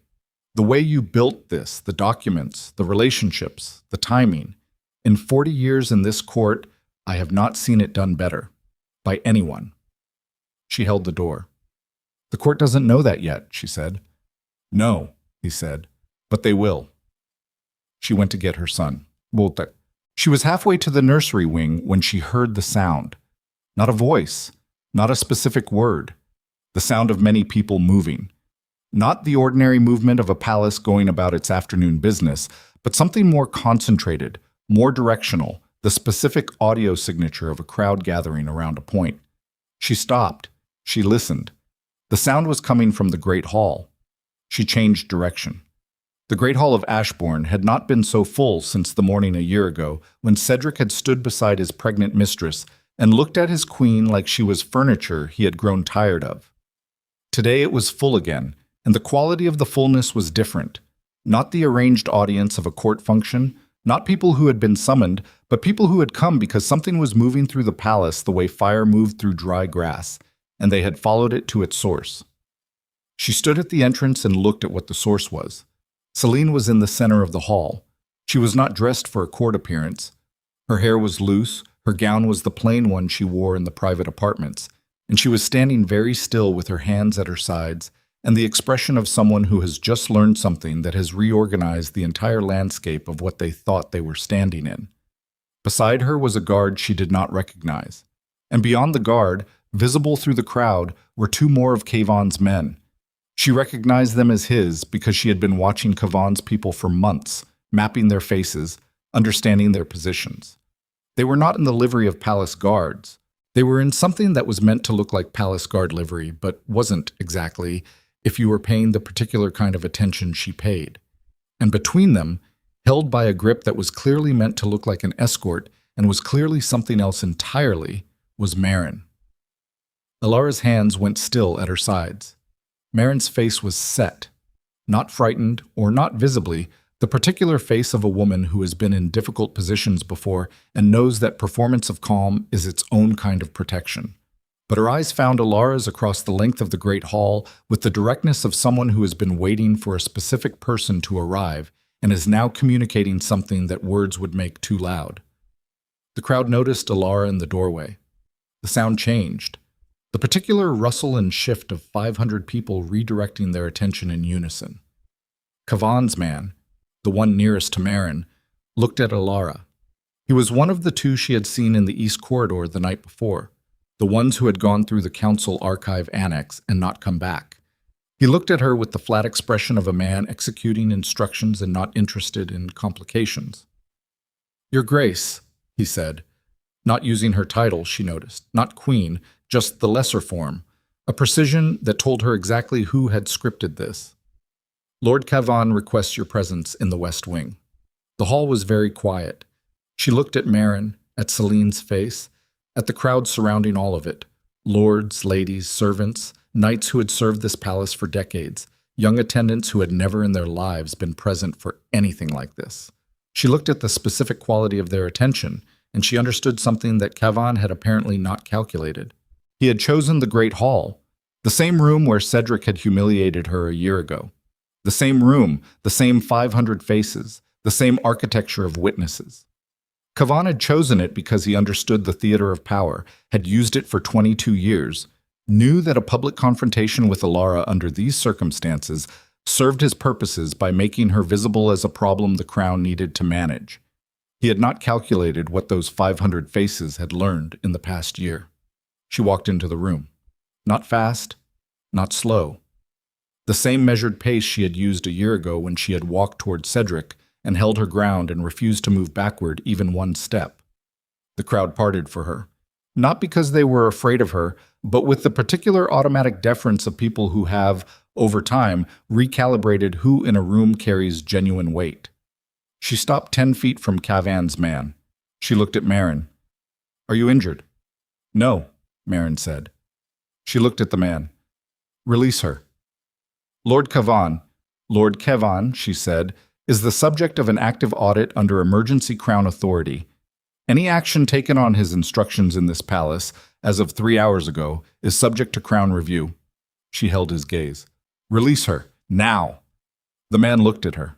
the way you built this, the documents, the relationships, the timing, in 40 years in this court, I have not seen it done better. By anyone." She held the door. "The court doesn't know that yet," she said. "No," he said, "but they will." She went to get her son. She was halfway to the nursery wing when she heard the sound. Not a voice, not a specific word. The sound of many people moving. Not the ordinary movement of a palace going about its afternoon business, but something more concentrated, more directional, the specific audio signature of a crowd gathering around a point. She stopped. She listened. The sound was coming from the Great Hall. She changed direction. The Great Hall of Ashbourne had not been so full since the morning a year ago when Cedric had stood beside his pregnant mistress and looked at his queen like she was furniture he had grown tired of. Today it was full again, and the quality of the fullness was different. Not the arranged audience of a court function, not people who had been summoned, but people who had come because something was moving through the palace the way fire moved through dry grass, and they had followed it to its source. She stood at the entrance and looked at what the source was. Celine was in the center of the hall. She was not dressed for a court appearance. Her hair was loose, her gown was the plain one she wore in the private apartments, and she was standing very still with her hands at her sides, and the expression of someone who has just learned something that has reorganized the entire landscape of what they thought they were standing in. Beside her was a guard she did not recognize, and beyond the guard, visible through the crowd, were two more of Kavan's men. She recognized them as his because she had been watching Kavan's people for months, mapping their faces, understanding their positions. They were not in the livery of palace guards. They were in something that was meant to look like palace guard livery, but wasn't exactly, if you were paying the particular kind of attention she paid. And between them, held by a grip that was clearly meant to look like an escort and was clearly something else entirely, was Marin. Elara's hands went still at her sides. Marin's face was set, not frightened or not visibly, the particular face of a woman who has been in difficult positions before and knows that performance of calm is its own kind of protection. But her eyes found Elara's across the length of the great hall with the directness of someone who has been waiting for a specific person to arrive and is now communicating something that words would make too loud. The crowd noticed Elara in the doorway. The sound changed. The particular rustle and shift of 500 people redirecting their attention in unison. Kavan's man, the one nearest to Marin, looked at Elara. He was one of the two she had seen in the East Corridor the night before, the ones who had gone through the Council Archive Annex and not come back. He looked at her with the flat expression of a man executing instructions and not interested in complications. "Your Grace," he said, not using her title, she noticed, not queen, just the lesser form, a precision that told her exactly who had scripted this. "Lord Cavan requests your presence in the West Wing." The hall was very quiet. She looked at Marin, at Celine's face, at the crowd surrounding all of it, lords, ladies, servants, knights who had served this palace for decades, young attendants who had never in their lives been present for anything like this. She looked at the specific quality of their attention, and she understood something that Cavan had apparently not calculated. He had chosen the Great Hall, the same room where Cedric had humiliated her a year ago. The same room, the same 500 faces, the same architecture of witnesses. Cavan had chosen it because he understood the theater of power, had used it for 22 years, knew that a public confrontation with Elara under these circumstances served his purposes by making her visible as a problem the crown needed to manage. He had not calculated what those 500 faces had learned in the past year. She walked into the room. Not fast, not slow. The same measured pace she had used a year ago when she had walked toward Cedric and held her ground and refused to move backward even one step. The crowd parted for her, not because they were afraid of her, but with the particular automatic deference of people who have, over time, recalibrated who in a room carries genuine weight. She stopped 10 feet from Cavan's man. She looked at Marin. "Are you injured?" "No," Marin said. She looked at the man. "Release her." Lord Cavan, she said, is the subject of an active audit under emergency crown authority. Any action taken on his instructions in this palace, as of 3 hours ago, is subject to crown review. She held his gaze. "Release her, now." The man looked at her.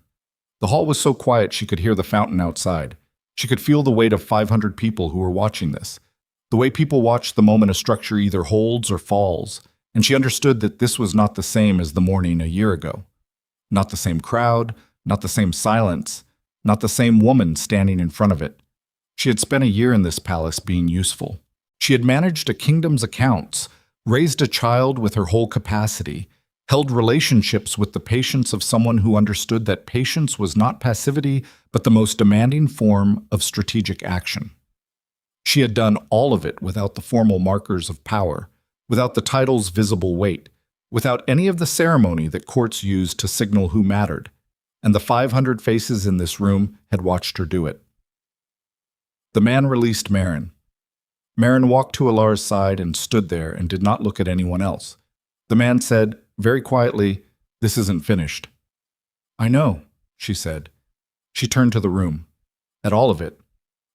The hall was so quiet she could hear the fountain outside. She could feel the weight of 500 people who were watching this, the way people watch the moment a structure either holds or falls, and she understood that this was not the same as the morning a year ago. Not the same crowd, not the same silence, not the same woman standing in front of it. She had spent a year in this palace being useful. She had managed a kingdom's accounts, raised a child with her whole capacity, held relationships with the patience of someone who understood that patience was not passivity, but the most demanding form of strategic action. She had done all of it without the formal markers of power, without the title's visible weight, without any of the ceremony that courts used to signal who mattered, and the 500 faces in this room had watched her do it. The man released Marin. Marin walked to Elara's side and stood there and did not look at anyone else. The man said, very quietly, "This isn't finished." "I know," she said. She turned to the room. At all of it,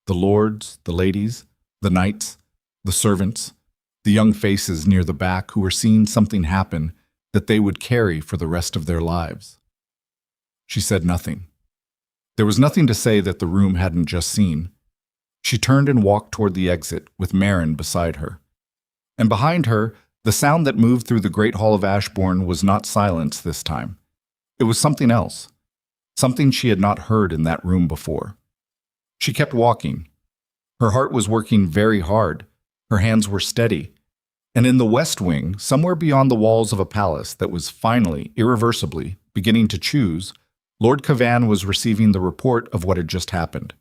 the lords, the ladies, the knights, the servants, the young faces near the back who were seeing something happen that they would carry for the rest of their lives. She said nothing. There was nothing to say that the room hadn't just seen. She turned and walked toward the exit with Marin beside her. And behind her, the sound that moved through the Great Hall of Ashbourne was not silence this time. It was something else, something she had not heard in that room before. She kept walking. Her heart was working very hard. Her hands were steady. And in the West Wing, somewhere beyond the walls of a palace that was finally, irreversibly, beginning to choose, Lord Cavan was receiving the report of what had just happened.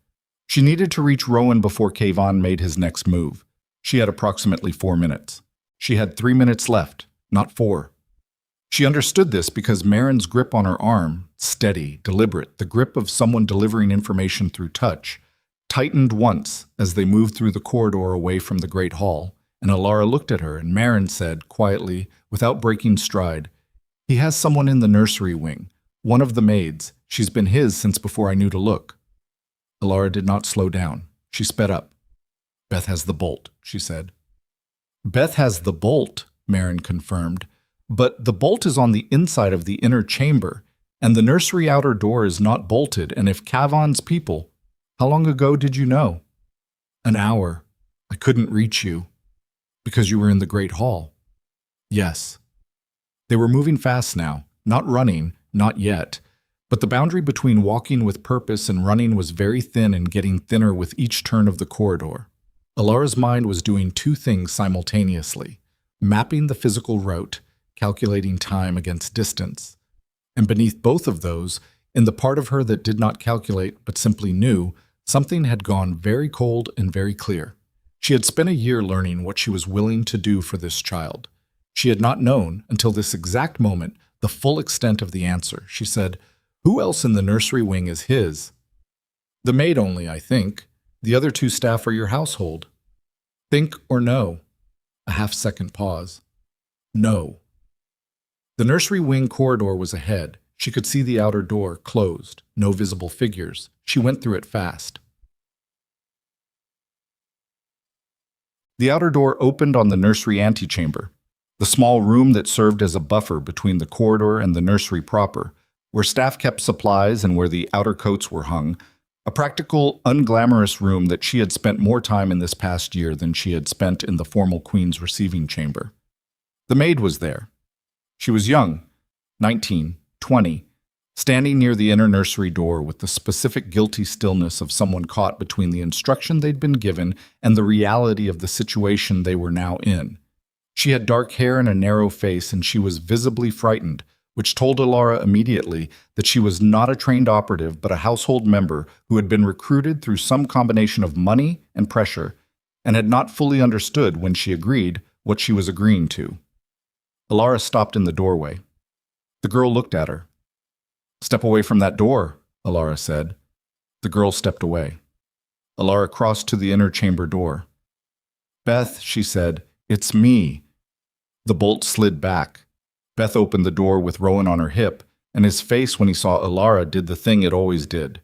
She needed to reach Rowan before Cavan made his next move. She had approximately 4 minutes. She had 3 minutes left, not 4. She understood this because Marin's grip on her arm, steady, deliberate, the grip of someone delivering information through touch, tightened once as they moved through the corridor away from the Great Hall, and Elara looked at her, and Marin said, quietly, without breaking stride, "He has someone in the nursery wing, one of the maids. She's been his since before I knew to look." Elara did not slow down. She sped up. "Beth has the bolt," she said. "Beth has the bolt," Marin confirmed, "but the bolt is on the inside of the inner chamber, and the nursery outer door is not bolted, and if Cavan's people— How long ago did you know?" "An hour. I couldn't reach you." Because you were in the Great Hall. Yes. They were moving fast now, not running, not yet. But the boundary between walking with purpose and running was very thin and getting thinner with each turn of the corridor. Elara's mind was doing two things simultaneously: mapping the physical route, calculating time against distance. And beneath both of those, in the part of her that did not calculate but simply knew, something had gone very cold and very clear. She had spent a year learning what she was willing to do for this child. She had not known, until this exact moment, the full extent of the answer. She said, "Who else in the nursery wing is his?" "The maid only, I think. The other two staff are your household." "Think or no?" A half-second pause. "No." The nursery wing corridor was ahead. She could see the outer door, closed, no visible figures. She went through it fast. The outer door opened on the nursery antechamber, the small room that served as a buffer between the corridor and the nursery proper, where staff kept supplies and where the outer coats were hung, a practical, unglamorous room that she had spent more time in this past year than she had spent in the formal queen's receiving chamber. The maid was there. She was young, 19, 20, standing near the inner nursery door with the specific guilty stillness of someone caught between the instruction they'd been given and the reality of the situation they were now in. She had dark hair and a narrow face, and she was visibly frightened, which told Elara immediately that she was not a trained operative but a household member who had been recruited through some combination of money and pressure and had not fully understood when she agreed what she was agreeing to. Elara stopped in the doorway. The girl looked at her. "Step away from that door," Elara said. The girl stepped away. Elara crossed to the inner chamber door. "Beth," she said, "it's me." The bolt slid back. Beth opened the door with Rowan on her hip, and his face when he saw Elara did the thing it always did: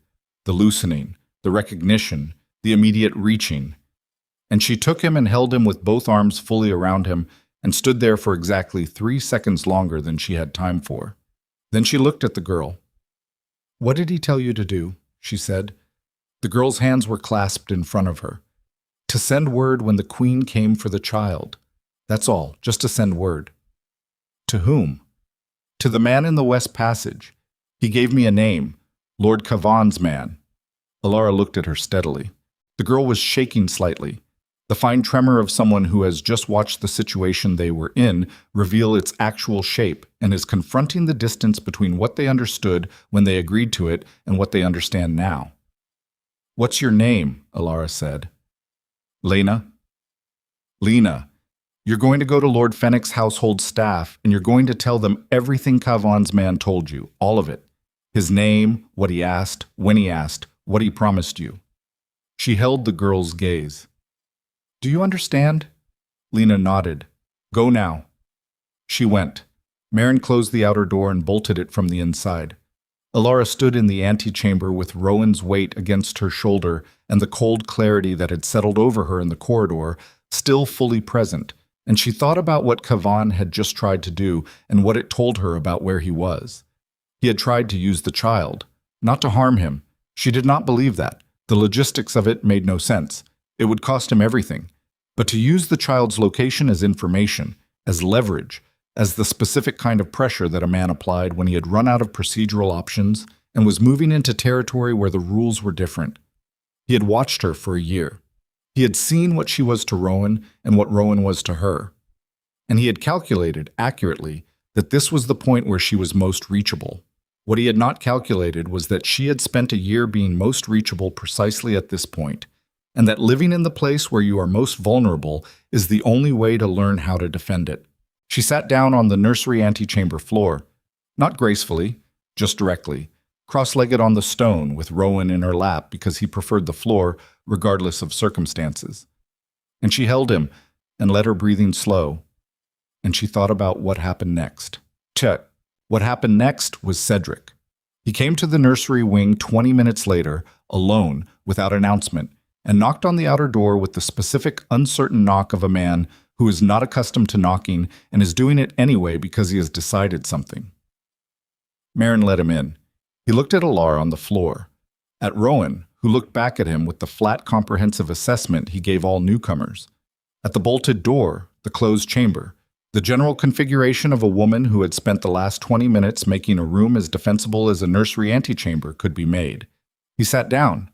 the loosening, the recognition, the immediate reaching. And she took him and held him with both arms fully around him and stood there for exactly 3 seconds longer than she had time for. Then she looked at the girl. "What did he tell you to do?" she said. The girl's hands were clasped in front of her. "To send word when the queen came for the child. That's all, just to send word." "To whom?" "To the man in the West Passage. He gave me a name, Lord Kavan's man." Elara looked at her steadily. The girl was shaking slightly. The fine tremor of someone who has just watched the situation they were in reveal its actual shape and is confronting the distance between what they understood when they agreed to it and what they understand now. "What's your name?" Elara said. "Lena." "Lena, you're going to go to Lord Fennec's household staff, and you're going to tell them everything Kavan's man told you, all of it. His name, what he asked, when he asked, what he promised you." She held the girl's gaze. "Do you understand?" Lena nodded. "Go now." She went. Marin closed the outer door and bolted it from the inside. Elara stood in the antechamber with Rowan's weight against her shoulder and the cold clarity that had settled over her in the corridor still fully present, and she thought about what Kavan had just tried to do and what it told her about where he was. He had tried to use the child, not to harm him. She did not believe that. The logistics of it made no sense. It would cost him everything. But to use the child's location as information, as leverage, as the specific kind of pressure that a man applied when he had run out of procedural options and was moving into territory where the rules were different. He had watched her for a year. He had seen what she was to Rowan and what Rowan was to her. And he had calculated, accurately, that this was the point where she was most reachable. What he had not calculated was that she had spent a year being most reachable precisely at this point, and that living in the place where you are most vulnerable is the only way to learn how to defend it. She sat down on the nursery antechamber floor, not gracefully, just directly, cross-legged on the stone with Rowan in her lap because he preferred the floor regardless of circumstances. And she held him and let her breathing slow, and she thought about what happened next. What happened next was Cedric. He came to the nursery wing 20 minutes later, alone, without announcement, and knocked on the outer door with the specific, uncertain knock of a man who is not accustomed to knocking and is doing it anyway because he has decided something. Marin let him in. He looked at Elara on the floor, at Rowan, who looked back at him with the flat, comprehensive assessment he gave all newcomers. At the bolted door, the closed chamber, the general configuration of a woman who had spent the last 20 minutes making a room as defensible as a nursery antechamber could be made. He sat down,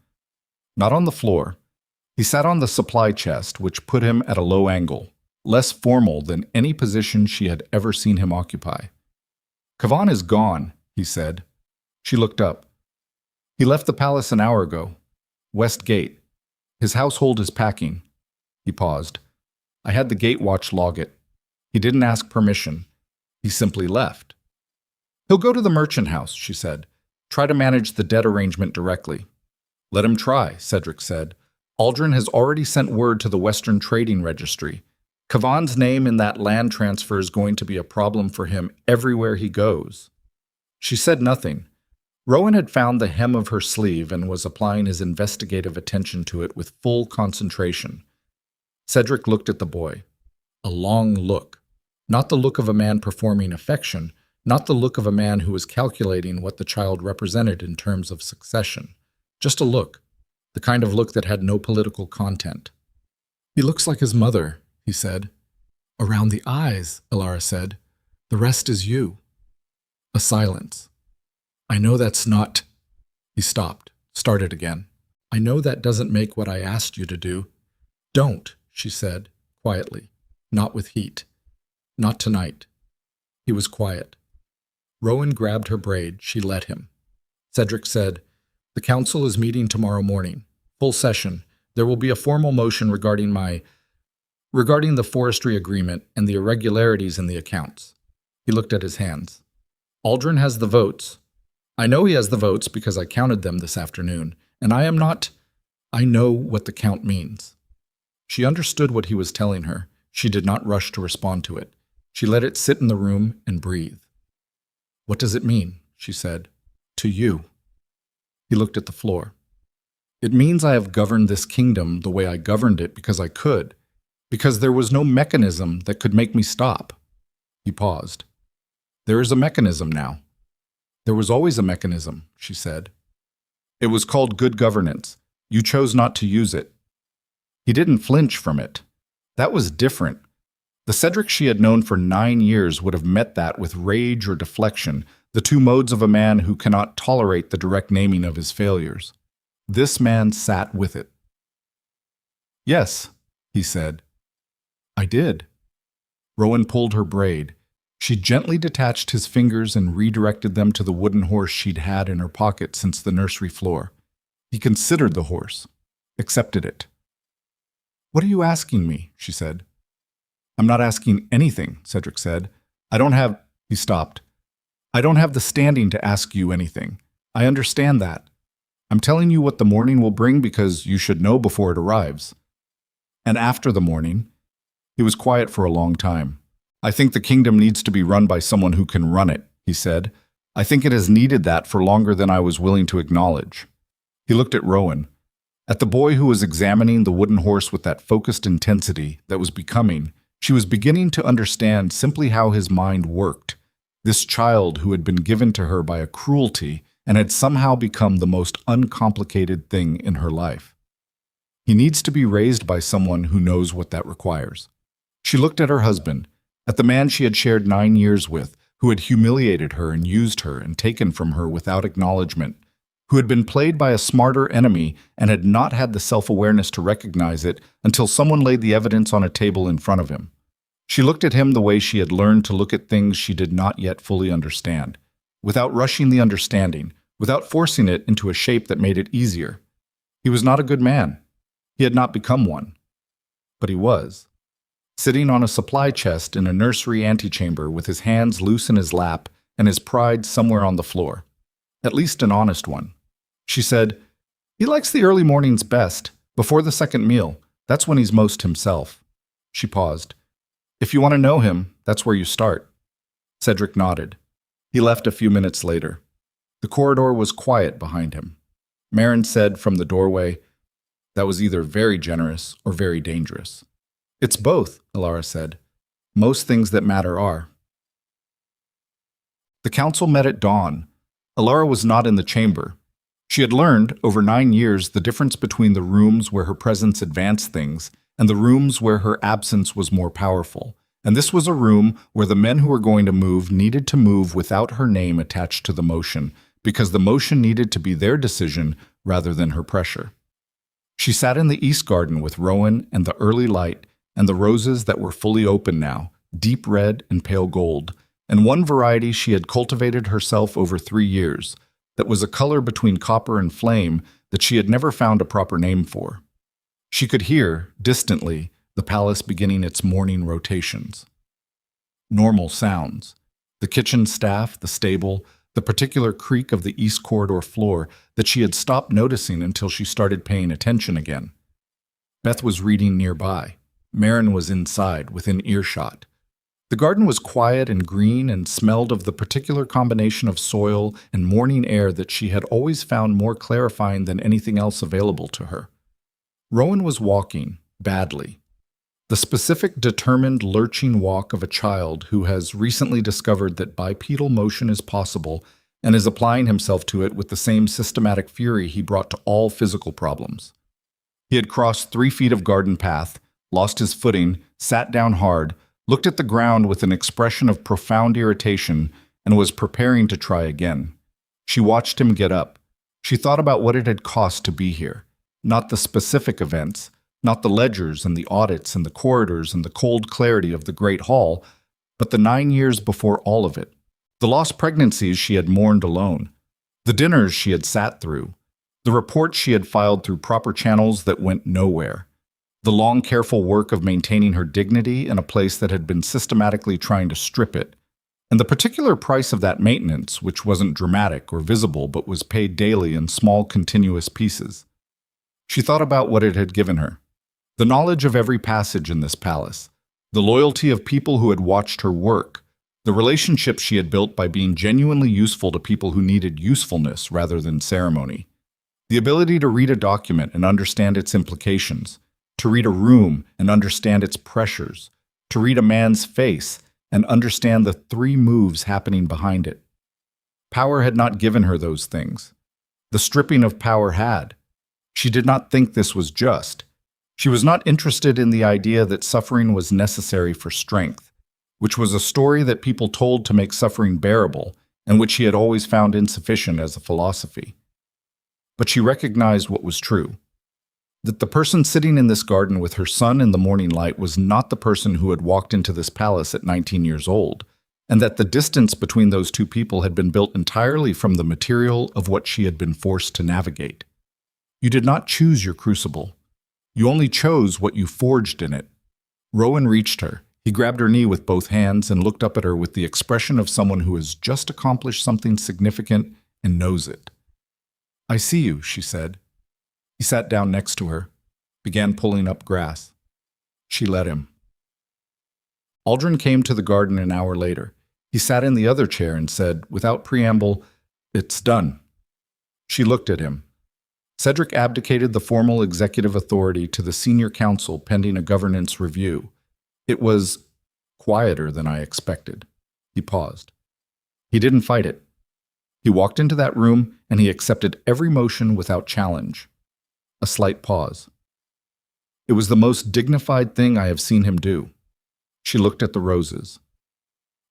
not on the floor. He sat on the supply chest, which put him at a low angle, less formal than any position she had ever seen him occupy. "Kavan is gone," he said. She looked up. "He left the palace an hour ago. West Gate. His household is packing." He paused. "I had the gate watch log it. He didn't ask permission. He simply left." "He'll go to the merchant house," she said. "Try to manage the debt arrangement directly." "Let him try," Cedric said. "Aldrin has already sent word to the Western Trading Registry. Kavan's name in that land transfer is going to be a problem for him everywhere he goes." She said nothing. Rowan had found the hem of her sleeve and was applying his investigative attention to it with full concentration. Cedric looked at the boy. A long look. Not the look of a man performing affection, not the look of a man who was calculating what the child represented in terms of succession. Just a look, the kind of look that had no political content. "He looks like his mother," he said. "Around the eyes," Elara said. "The rest is you." A silence. "I know that's not—" He stopped, started again. "I know that doesn't make what I asked you to do." "Don't," she said, quietly, not with heat. "Not tonight." He was quiet. Rowan grabbed her braid. She let him. Cedric said, "The council is meeting tomorrow morning. Full session. There will be a formal motion regarding the forestry agreement and the irregularities in the accounts." He looked at his hands. "Aldrin has the votes. I know he has the votes because I counted them this afternoon, and I know what the count means." She understood what he was telling her. She did not rush to respond to it. She let it sit in the room and breathe. "What does it mean?" she said. "To you." He looked at the floor. "It means I have governed this kingdom the way I governed it because I could, because there was no mechanism that could make me stop." He paused. "There is a mechanism now." "There was always a mechanism," she said. "It was called good governance. You chose not to use it." He didn't flinch from it. That was different. The Cedric she had known for 9 years would have met that with rage or deflection, the two modes of a man who cannot tolerate the direct naming of his failures. This man sat with it. "Yes," he said. "I did." Rowan pulled her braid. She gently detached his fingers and redirected them to the wooden horse she'd had in her pocket since the nursery floor. He considered the horse, accepted it. "What are you asking me?" she said. "I'm not asking anything," Cedric said. He stopped. "I don't have the standing to ask you anything. I understand that. I'm telling you what the morning will bring because you should know before it arrives." "And after the morning?" He was quiet for a long time. "I think the kingdom needs to be run by someone who can run it," he said. "I think it has needed that for longer than I was willing to acknowledge." He looked at Rowan, at the boy who was examining the wooden horse with that focused intensity that was becoming. She was beginning to understand simply how his mind worked. This child who had been given to her by a cruelty and had somehow become the most uncomplicated thing in her life. He needs to be raised by someone who knows what that requires. She looked at her husband, at the man she had shared 9 years with, who had humiliated her and used her and taken from her without acknowledgement, who had been played by a smarter enemy and had not had the self-awareness to recognize it until someone laid the evidence on a table in front of him. She looked at him the way she had learned to look at things she did not yet fully understand, without rushing the understanding, without forcing it into a shape that made it easier. He was not a good man. He had not become one. But he was. Sitting on a supply chest in a nursery antechamber with his hands loose in his lap and his pride somewhere on the floor. At least an honest one. She said, "He likes the early mornings best, before the second meal. That's when he's most himself." She paused. "If you want to know him, that's where you start." Cedric nodded. He left a few minutes later. The corridor was quiet behind him. Marin said from the doorway, "That was either very generous or very dangerous." "It's both," Elara said. "Most things that matter are." The council met at dawn. Elara was not in the chamber. She had learned, over 9 years, the difference between the rooms where her presence advanced things and the rooms where her absence was more powerful. And this was a room where the men who were going to move needed to move without her name attached to the motion, because the motion needed to be their decision rather than her pressure. She sat in the East Garden with Rowan and the early light and the roses that were fully open now, deep red and pale gold, and one variety she had cultivated herself over 3 years, that was a color between copper and flame that she had never found a proper name for. She could hear, distantly, the palace beginning its morning rotations. Normal sounds. The kitchen staff, the stable, the particular creak of the east corridor floor that she had stopped noticing until she started paying attention again. Beth was reading nearby. Marin was inside, within earshot. The garden was quiet and green and smelled of the particular combination of soil and morning air that she had always found more clarifying than anything else available to her. Rowan was walking, badly. The specific, determined, lurching walk of a child who has recently discovered that bipedal motion is possible and is applying himself to it with the same systematic fury he brought to all physical problems. He had crossed 3 feet of garden path, lost his footing, sat down hard, looked at the ground with an expression of profound irritation, and was preparing to try again. She watched him get up. She thought about what it had cost to be here, not the specific events, not the ledgers and the audits and the corridors and the cold clarity of the Great Hall, but the 9 years before all of it, the lost pregnancies she had mourned alone, the dinners she had sat through, the reports she had filed through proper channels that went nowhere, the long, careful work of maintaining her dignity in a place that had been systematically trying to strip it, and the particular price of that maintenance, which wasn't dramatic or visible but was paid daily in small, continuous pieces. She thought about what it had given her. The knowledge of every passage in this palace, the loyalty of people who had watched her work, the relationships she had built by being genuinely useful to people who needed usefulness rather than ceremony, the ability to read a document and understand its implications, to read a room and understand its pressures, to read a man's face and understand the 3 moves happening behind it. Power had not given her those things. The stripping of power had. She did not think this was just. She was not interested in the idea that suffering was necessary for strength, which was a story that people told to make suffering bearable and which she had always found insufficient as a philosophy. But she recognized what was true. That the person sitting in this garden with her son in the morning light was not the person who had walked into this palace at 19 years old, and that the distance between those 2 people had been built entirely from the material of what she had been forced to navigate. You did not choose your crucible. You only chose what you forged in it. Rowan reached her. He grabbed her knee with both hands and looked up at her with the expression of someone who has just accomplished something significant and knows it. "I see you," she said. He sat down next to her, began pulling up grass. She let him. Aldrin came to the garden an hour later. He sat in the other chair and said, without preamble, "It's done." She looked at him. Cedric abdicated the formal executive authority to the senior council pending a governance review. It was quieter than I expected. He paused. He didn't fight it. He walked into that room and he accepted every motion without challenge. A slight pause. It was the most dignified thing I have seen him do. She looked at the roses.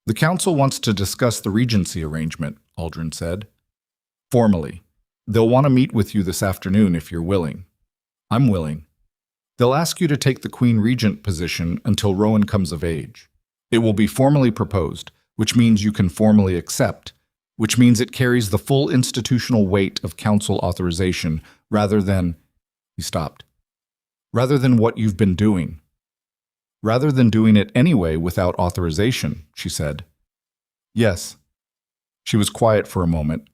"The council wants to discuss the regency arrangement," Aldrin said. "Formally. They'll want to meet with you this afternoon if you're willing." "I'm willing." "They'll ask you to take the Queen Regent position until Rowan comes of age. It will be formally proposed, which means you can formally accept, which means it carries the full institutional weight of council authorization rather than..." He stopped. "Rather than what you've been doing." "Rather than doing it anyway without authorization," she said. "Yes." She was quiet for a moment.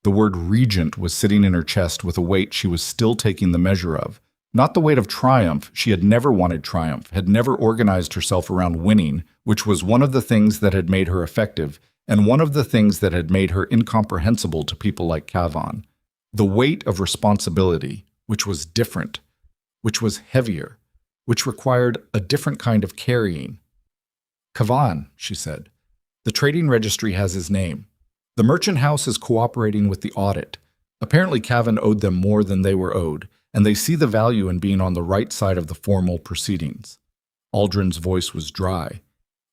The word regent was sitting in her chest with a weight she was still taking the measure of. Not the weight of triumph. She had never wanted triumph, had never organized herself around winning, which was one of the things that had made her effective, and one of the things that had made her incomprehensible to people like Kavan. The weight of responsibility, which was different, which was heavier, which required a different kind of carrying. "Kavan," she said. "The trading registry has his name. The merchant house is cooperating with the audit. Apparently Kavan owed them more than they were owed, and they see the value in being on the right side of the formal proceedings. Aldrin's voice was dry.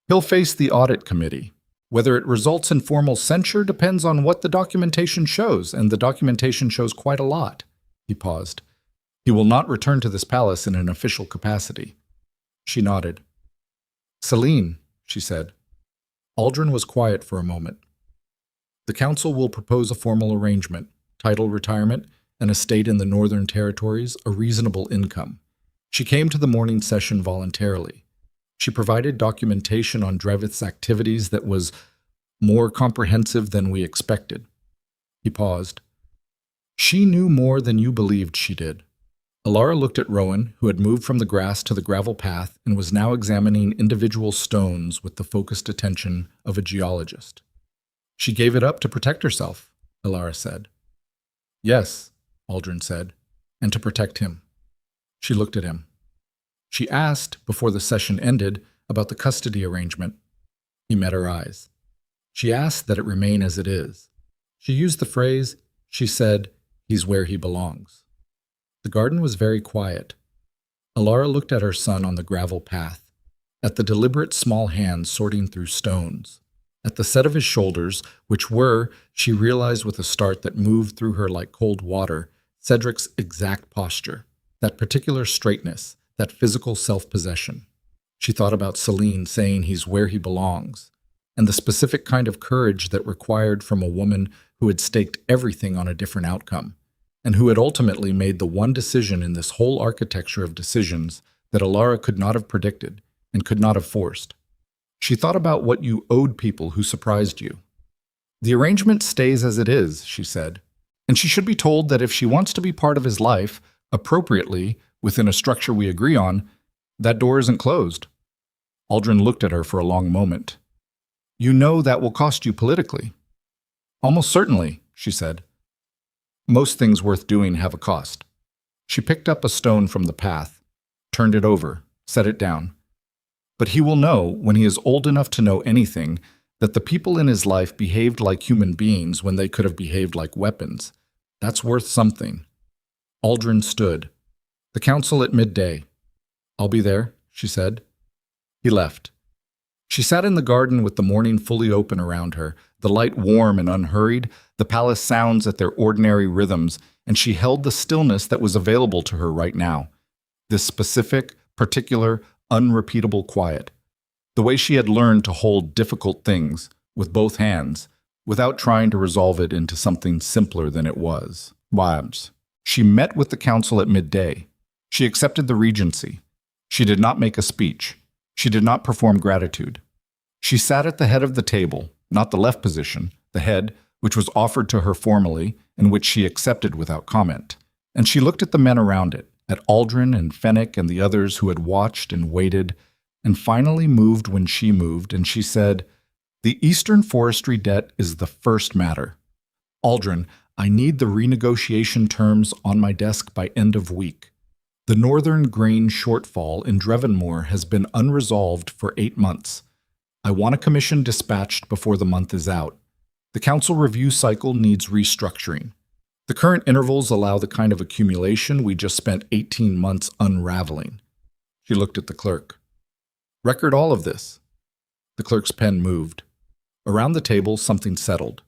He'll face the audit committee. Whether it results in formal censure depends on what the documentation shows, and the documentation shows quite a lot. He paused. He will not return to this palace in an official capacity. She nodded. Celine, she said. Aldrin was quiet for a moment. The council will propose a formal arrangement, title retirement, an estate in the Northern Territories, a reasonable income. She came to the morning session voluntarily. She provided documentation on Drevith's activities that was more comprehensive than we expected. He paused. She knew more than you believed she did. Elara looked at Rowan, who had moved from the grass to the gravel path and was now examining individual stones with the focused attention of a geologist. She gave it up to protect herself, Elara said. Yes, Aldrin said, and to protect him. She looked at him. She asked, before the session ended, about the custody arrangement. He met her eyes. She asked that it remain as it is. She used the phrase, she said, he's where he belongs. The garden was very quiet. Elara looked at her son on the gravel path, at the deliberate small hands sorting through stones, at the set of his shoulders, which were, she realized with a start that moved through her like cold water, Cedric's exact posture, that particular straightness, that physical self-possession. She thought about Celine saying he's where he belongs, and the specific kind of courage that required from a woman who had staked everything on a different outcome, and who had ultimately made the one decision in this whole architecture of decisions that Elara could not have predicted and could not have forced. She thought about what you owed people who surprised you. The arrangement stays as it is, she said, and she should be told that if she wants to be part of his life, appropriately, within a structure we agree on, that door isn't closed. Aldrin looked at her for a long moment. You know that will cost you politically. Almost certainly, she said. Most things worth doing have a cost. She picked up a stone from the path, turned it over, set it down. But he will know, when he is old enough to know anything, that the people in his life behaved like human beings when they could have behaved like weapons. That's worth something. Aldrin stood. The council at midday. I'll be there, she said. He left. She sat in the garden with the morning fully open around her, the light warm and unhurried, the palace sounds at their ordinary rhythms, and she held the stillness that was available to her right now. This specific, particular, unrepeatable quiet. The way she had learned to hold difficult things with both hands, without trying to resolve it into something simpler than it was. Wives. She met with the council at midday. She accepted the regency. She did not make a speech. She did not perform gratitude. She sat at the head of the table, not the left position, the head, which was offered to her formally, and which she accepted without comment. And she looked at the men around it, at Aldrin and Fennec and the others who had watched and waited, and finally moved when she moved, and she said, The Eastern Forestry debt is the first matter. Aldrin, I need the renegotiation terms on my desk by end of week. The northern grain shortfall in Drevonmore has been unresolved for 8 months. I want a commission dispatched before the month is out. The council review cycle needs restructuring. The current intervals allow the kind of accumulation we just spent 18 months unraveling. She looked at the clerk. Record all of this. The clerk's pen moved. Around the table, something settled.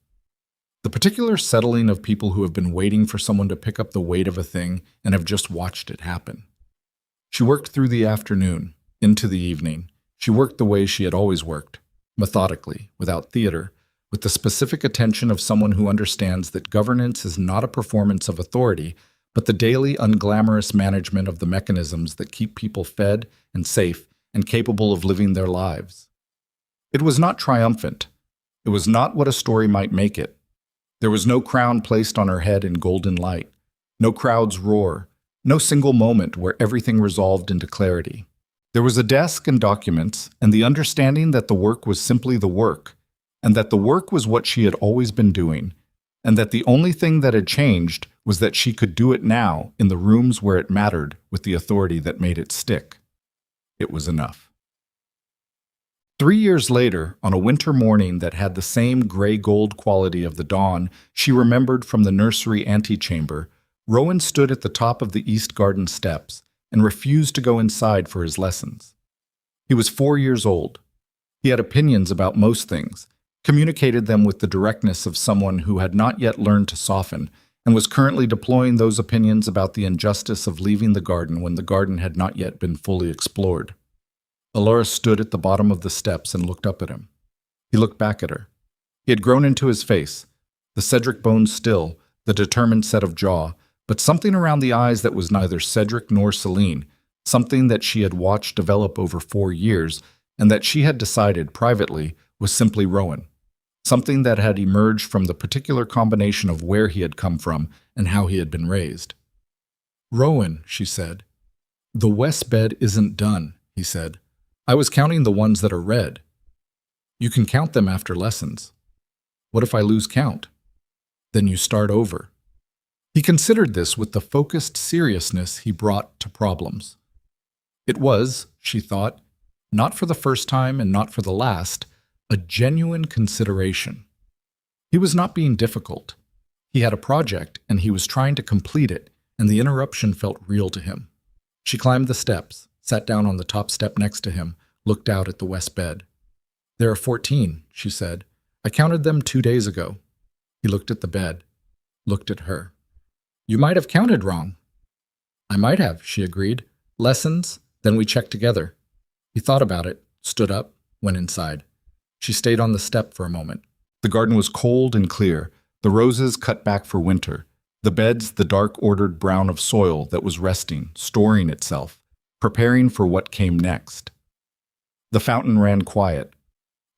The particular settling of people who have been waiting for someone to pick up the weight of a thing and have just watched it happen. She worked through the afternoon, into the evening. She worked the way she had always worked, methodically, without theater, with the specific attention of someone who understands that governance is not a performance of authority, but the daily unglamorous management of the mechanisms that keep people fed and safe and capable of living their lives. It was not triumphant. It was not what a story might make it. There was no crown placed on her head in golden light, no crowd's roar, no single moment where everything resolved into clarity. There was a desk and documents, and the understanding that the work was simply the work, and that the work was what she had always been doing, and that the only thing that had changed was that she could do it now in the rooms where it mattered with the authority that made it stick. It was enough. 3 years later, on a winter morning that had the same gray-gold quality of the dawn she remembered from the nursery antechamber, Rowan stood at the top of the East Garden steps and refused to go inside for his lessons. He was 4 years old. He had opinions about most things, communicated them with the directness of someone who had not yet learned to soften, and was currently deploying those opinions about the injustice of leaving the garden when the garden had not yet been fully explored. Elara stood at the bottom of the steps and looked up at him. He looked back at her. He had grown into his face, the Cedric bones still, the determined set of jaw, but something around the eyes that was neither Cedric nor Celine, something that she had watched develop over 4 years, and that she had decided, privately, was simply Rowan. Something that had emerged from the particular combination of where he had come from and how he had been raised. "Rowan," she said. "The west bed isn't done," he said. "I was counting the ones that are red." "You can count them after lessons." "What if I lose count?" "Then you start over." He considered this with the focused seriousness he brought to problems. It was, she thought, not for the first time and not for the last, a genuine consideration. He was not being difficult. He had a project, and he was trying to complete it, and the interruption felt real to him. She climbed the steps, sat down on the top step next to him, looked out at the west bed. "There are 14, she said. "I counted them 2 days ago." He looked at the bed, looked at her. "You might have counted wrong." "I might have," she agreed. "Lessons, then we checked together." He thought about it, stood up, went inside. She stayed on the step for a moment. The garden was cold and clear, the roses cut back for winter, the beds the dark ordered brown of soil that was resting, storing itself, preparing for what came next. The fountain ran quiet.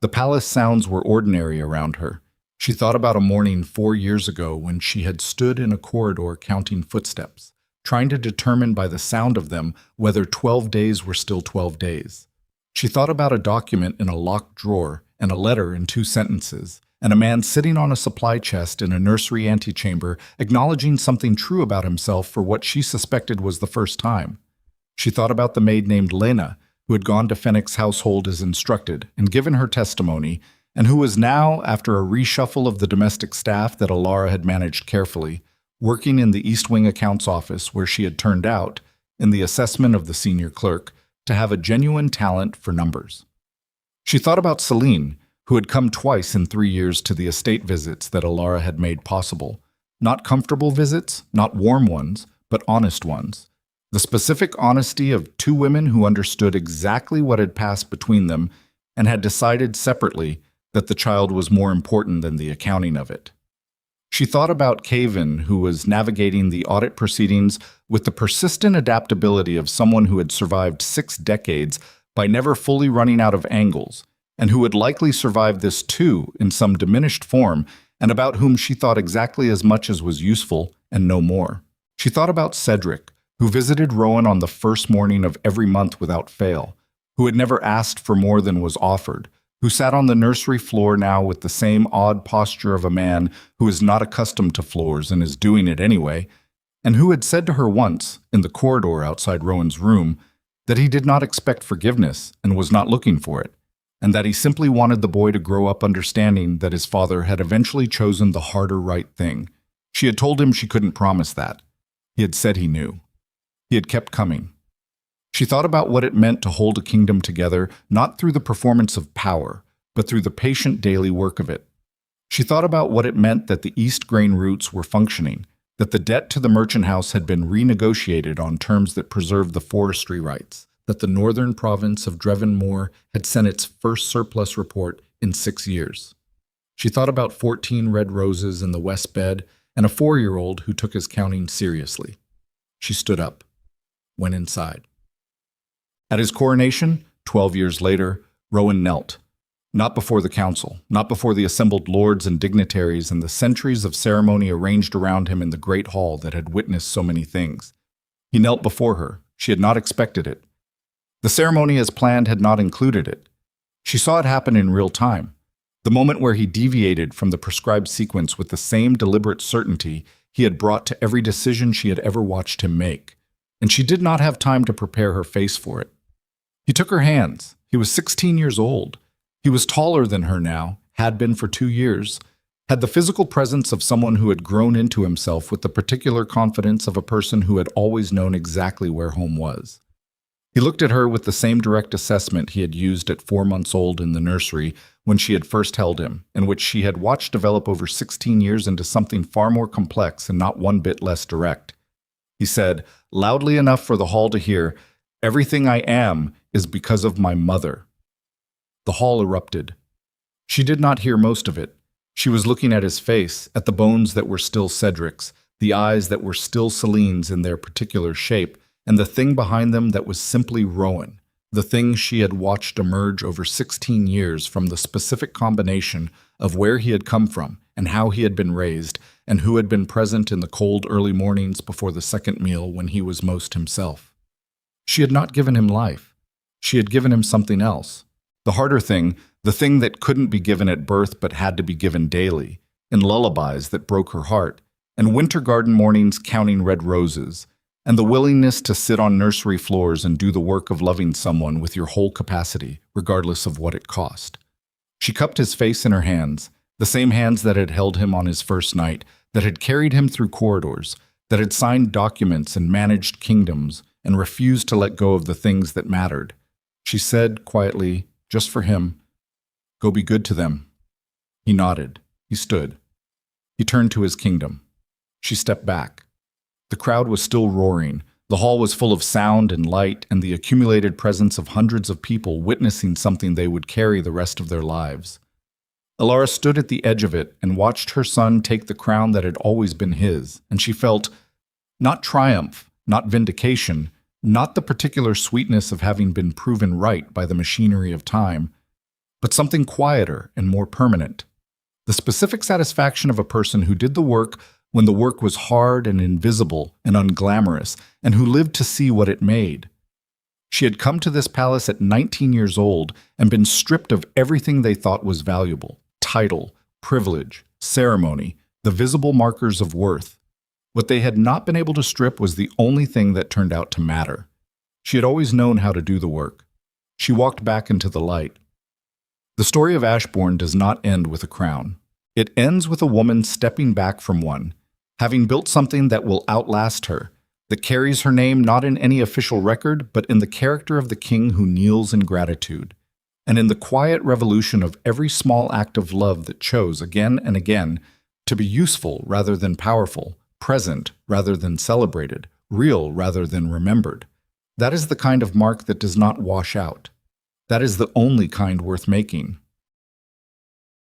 The palace sounds were ordinary around her. She thought about a morning 4 years ago when she had stood in a corridor counting footsteps, trying to determine by the sound of them whether 12 days were still 12 days. She thought about a document in a locked drawer and a letter in 2 sentences, and a man sitting on a supply chest in a nursery antechamber acknowledging something true about himself for what she suspected was the first time. She thought about the maid named Lena, who had gone to Fennec's household as instructed and given her testimony, and who was now, after a reshuffle of the domestic staff that Elara had managed carefully, working in the East Wing accounts office where she had turned out, in the assessment of the senior clerk, to have a genuine talent for numbers. She thought about Celine, who had come twice in 3 years to the estate visits that Elara had made possible. Not comfortable visits, not warm ones, but honest ones. The specific honesty of 2 women who understood exactly what had passed between them and had decided separately that the child was more important than the accounting of it. She thought about Caven, who was navigating the audit proceedings with the persistent adaptability of someone who had survived 6 decades by never fully running out of angles, and who would likely survive this too in some diminished form, and about whom she thought exactly as much as was useful and no more. She thought about Cedric, who visited Rowan on the first morning of every month without fail, who had never asked for more than was offered, who sat on the nursery floor now with the same odd posture of a man who is not accustomed to floors and is doing it anyway, and who had said to her once, in the corridor outside Rowan's room, that he did not expect forgiveness and was not looking for it, and that he simply wanted the boy to grow up understanding that his father had eventually chosen the harder right thing. She had told him she couldn't promise that. He had said he knew. He had kept coming. She thought about what it meant to hold a kingdom together, not through the performance of power, but through the patient daily work of it. She thought about what it meant that the East grain routes were functioning, that the debt to the merchant house had been renegotiated on terms that preserved the forestry rights, that the northern province of Drevonmore had sent its first surplus report in 6 years. She thought about 14 red roses in the west bed and a 4-year-old who took his counting seriously. She stood up, went inside. At his coronation, 12 years later, Rowan knelt. Not before the council, not before the assembled lords and dignitaries and the centuries of ceremony arranged around him in the great hall that had witnessed so many things. He knelt before her. She had not expected it. The ceremony as planned had not included it. She saw it happen in real time. The moment where he deviated from the prescribed sequence with the same deliberate certainty he had brought to every decision she had ever watched him make. And she did not have time to prepare her face for it. He took her hands. He was 16 years old. He was taller than her now, had been for 2 years, had the physical presence of someone who had grown into himself with the particular confidence of a person who had always known exactly where home was. He looked at her with the same direct assessment he had used at 4 months old in the nursery when she had first held him, and which she had watched develop over 16 years into something far more complex and not one bit less direct. He said, loudly enough for the hall to hear, "Everything I am is because of my mother." The hall erupted. She did not hear most of it. She was looking at his face, at the bones that were still Cedric's, the eyes that were still Celine's in their particular shape, and the thing behind them that was simply Rowan, the thing she had watched emerge over 16 years from the specific combination of where he had come from and how he had been raised and who had been present in the cold early mornings before the second meal when he was most himself. She had not given him life. She had given him something else. The harder thing, the thing that couldn't be given at birth but had to be given daily, in lullabies that broke her heart, and winter garden mornings counting red roses, and the willingness to sit on nursery floors and do the work of loving someone with your whole capacity, regardless of what it cost. She cupped his face in her hands, the same hands that had held him on his first night, that had carried him through corridors, that had signed documents and managed kingdoms, and refused to let go of the things that mattered. She said quietly, just for him, "Go be good to them." He nodded. He stood. He turned to his kingdom. She stepped back. The crowd was still roaring. The hall was full of sound and light and the accumulated presence of hundreds of people witnessing something they would carry the rest of their lives. Elara stood at the edge of it and watched her son take the crown that had always been his, and she felt not triumph, not vindication, not the particular sweetness of having been proven right by the machinery of time, but something quieter and more permanent. The specific satisfaction of a person who did the work when the work was hard and invisible and unglamorous, and who lived to see what it made. She had come to this palace at 19 years old and been stripped of everything they thought was valuable: title, privilege, ceremony, the visible markers of worth. What they had not been able to strip was the only thing that turned out to matter. She had always known how to do the work. She walked back into the light. The story of Ashbourne does not end with a crown. It ends with a woman stepping back from one, having built something that will outlast her, that carries her name not in any official record, but in the character of the king who kneels in gratitude, and in the quiet revolution of every small act of love that chose, again and again, to be useful rather than powerful, present rather than celebrated, real rather than remembered. That is the kind of mark that does not wash out. That is the only kind worth making.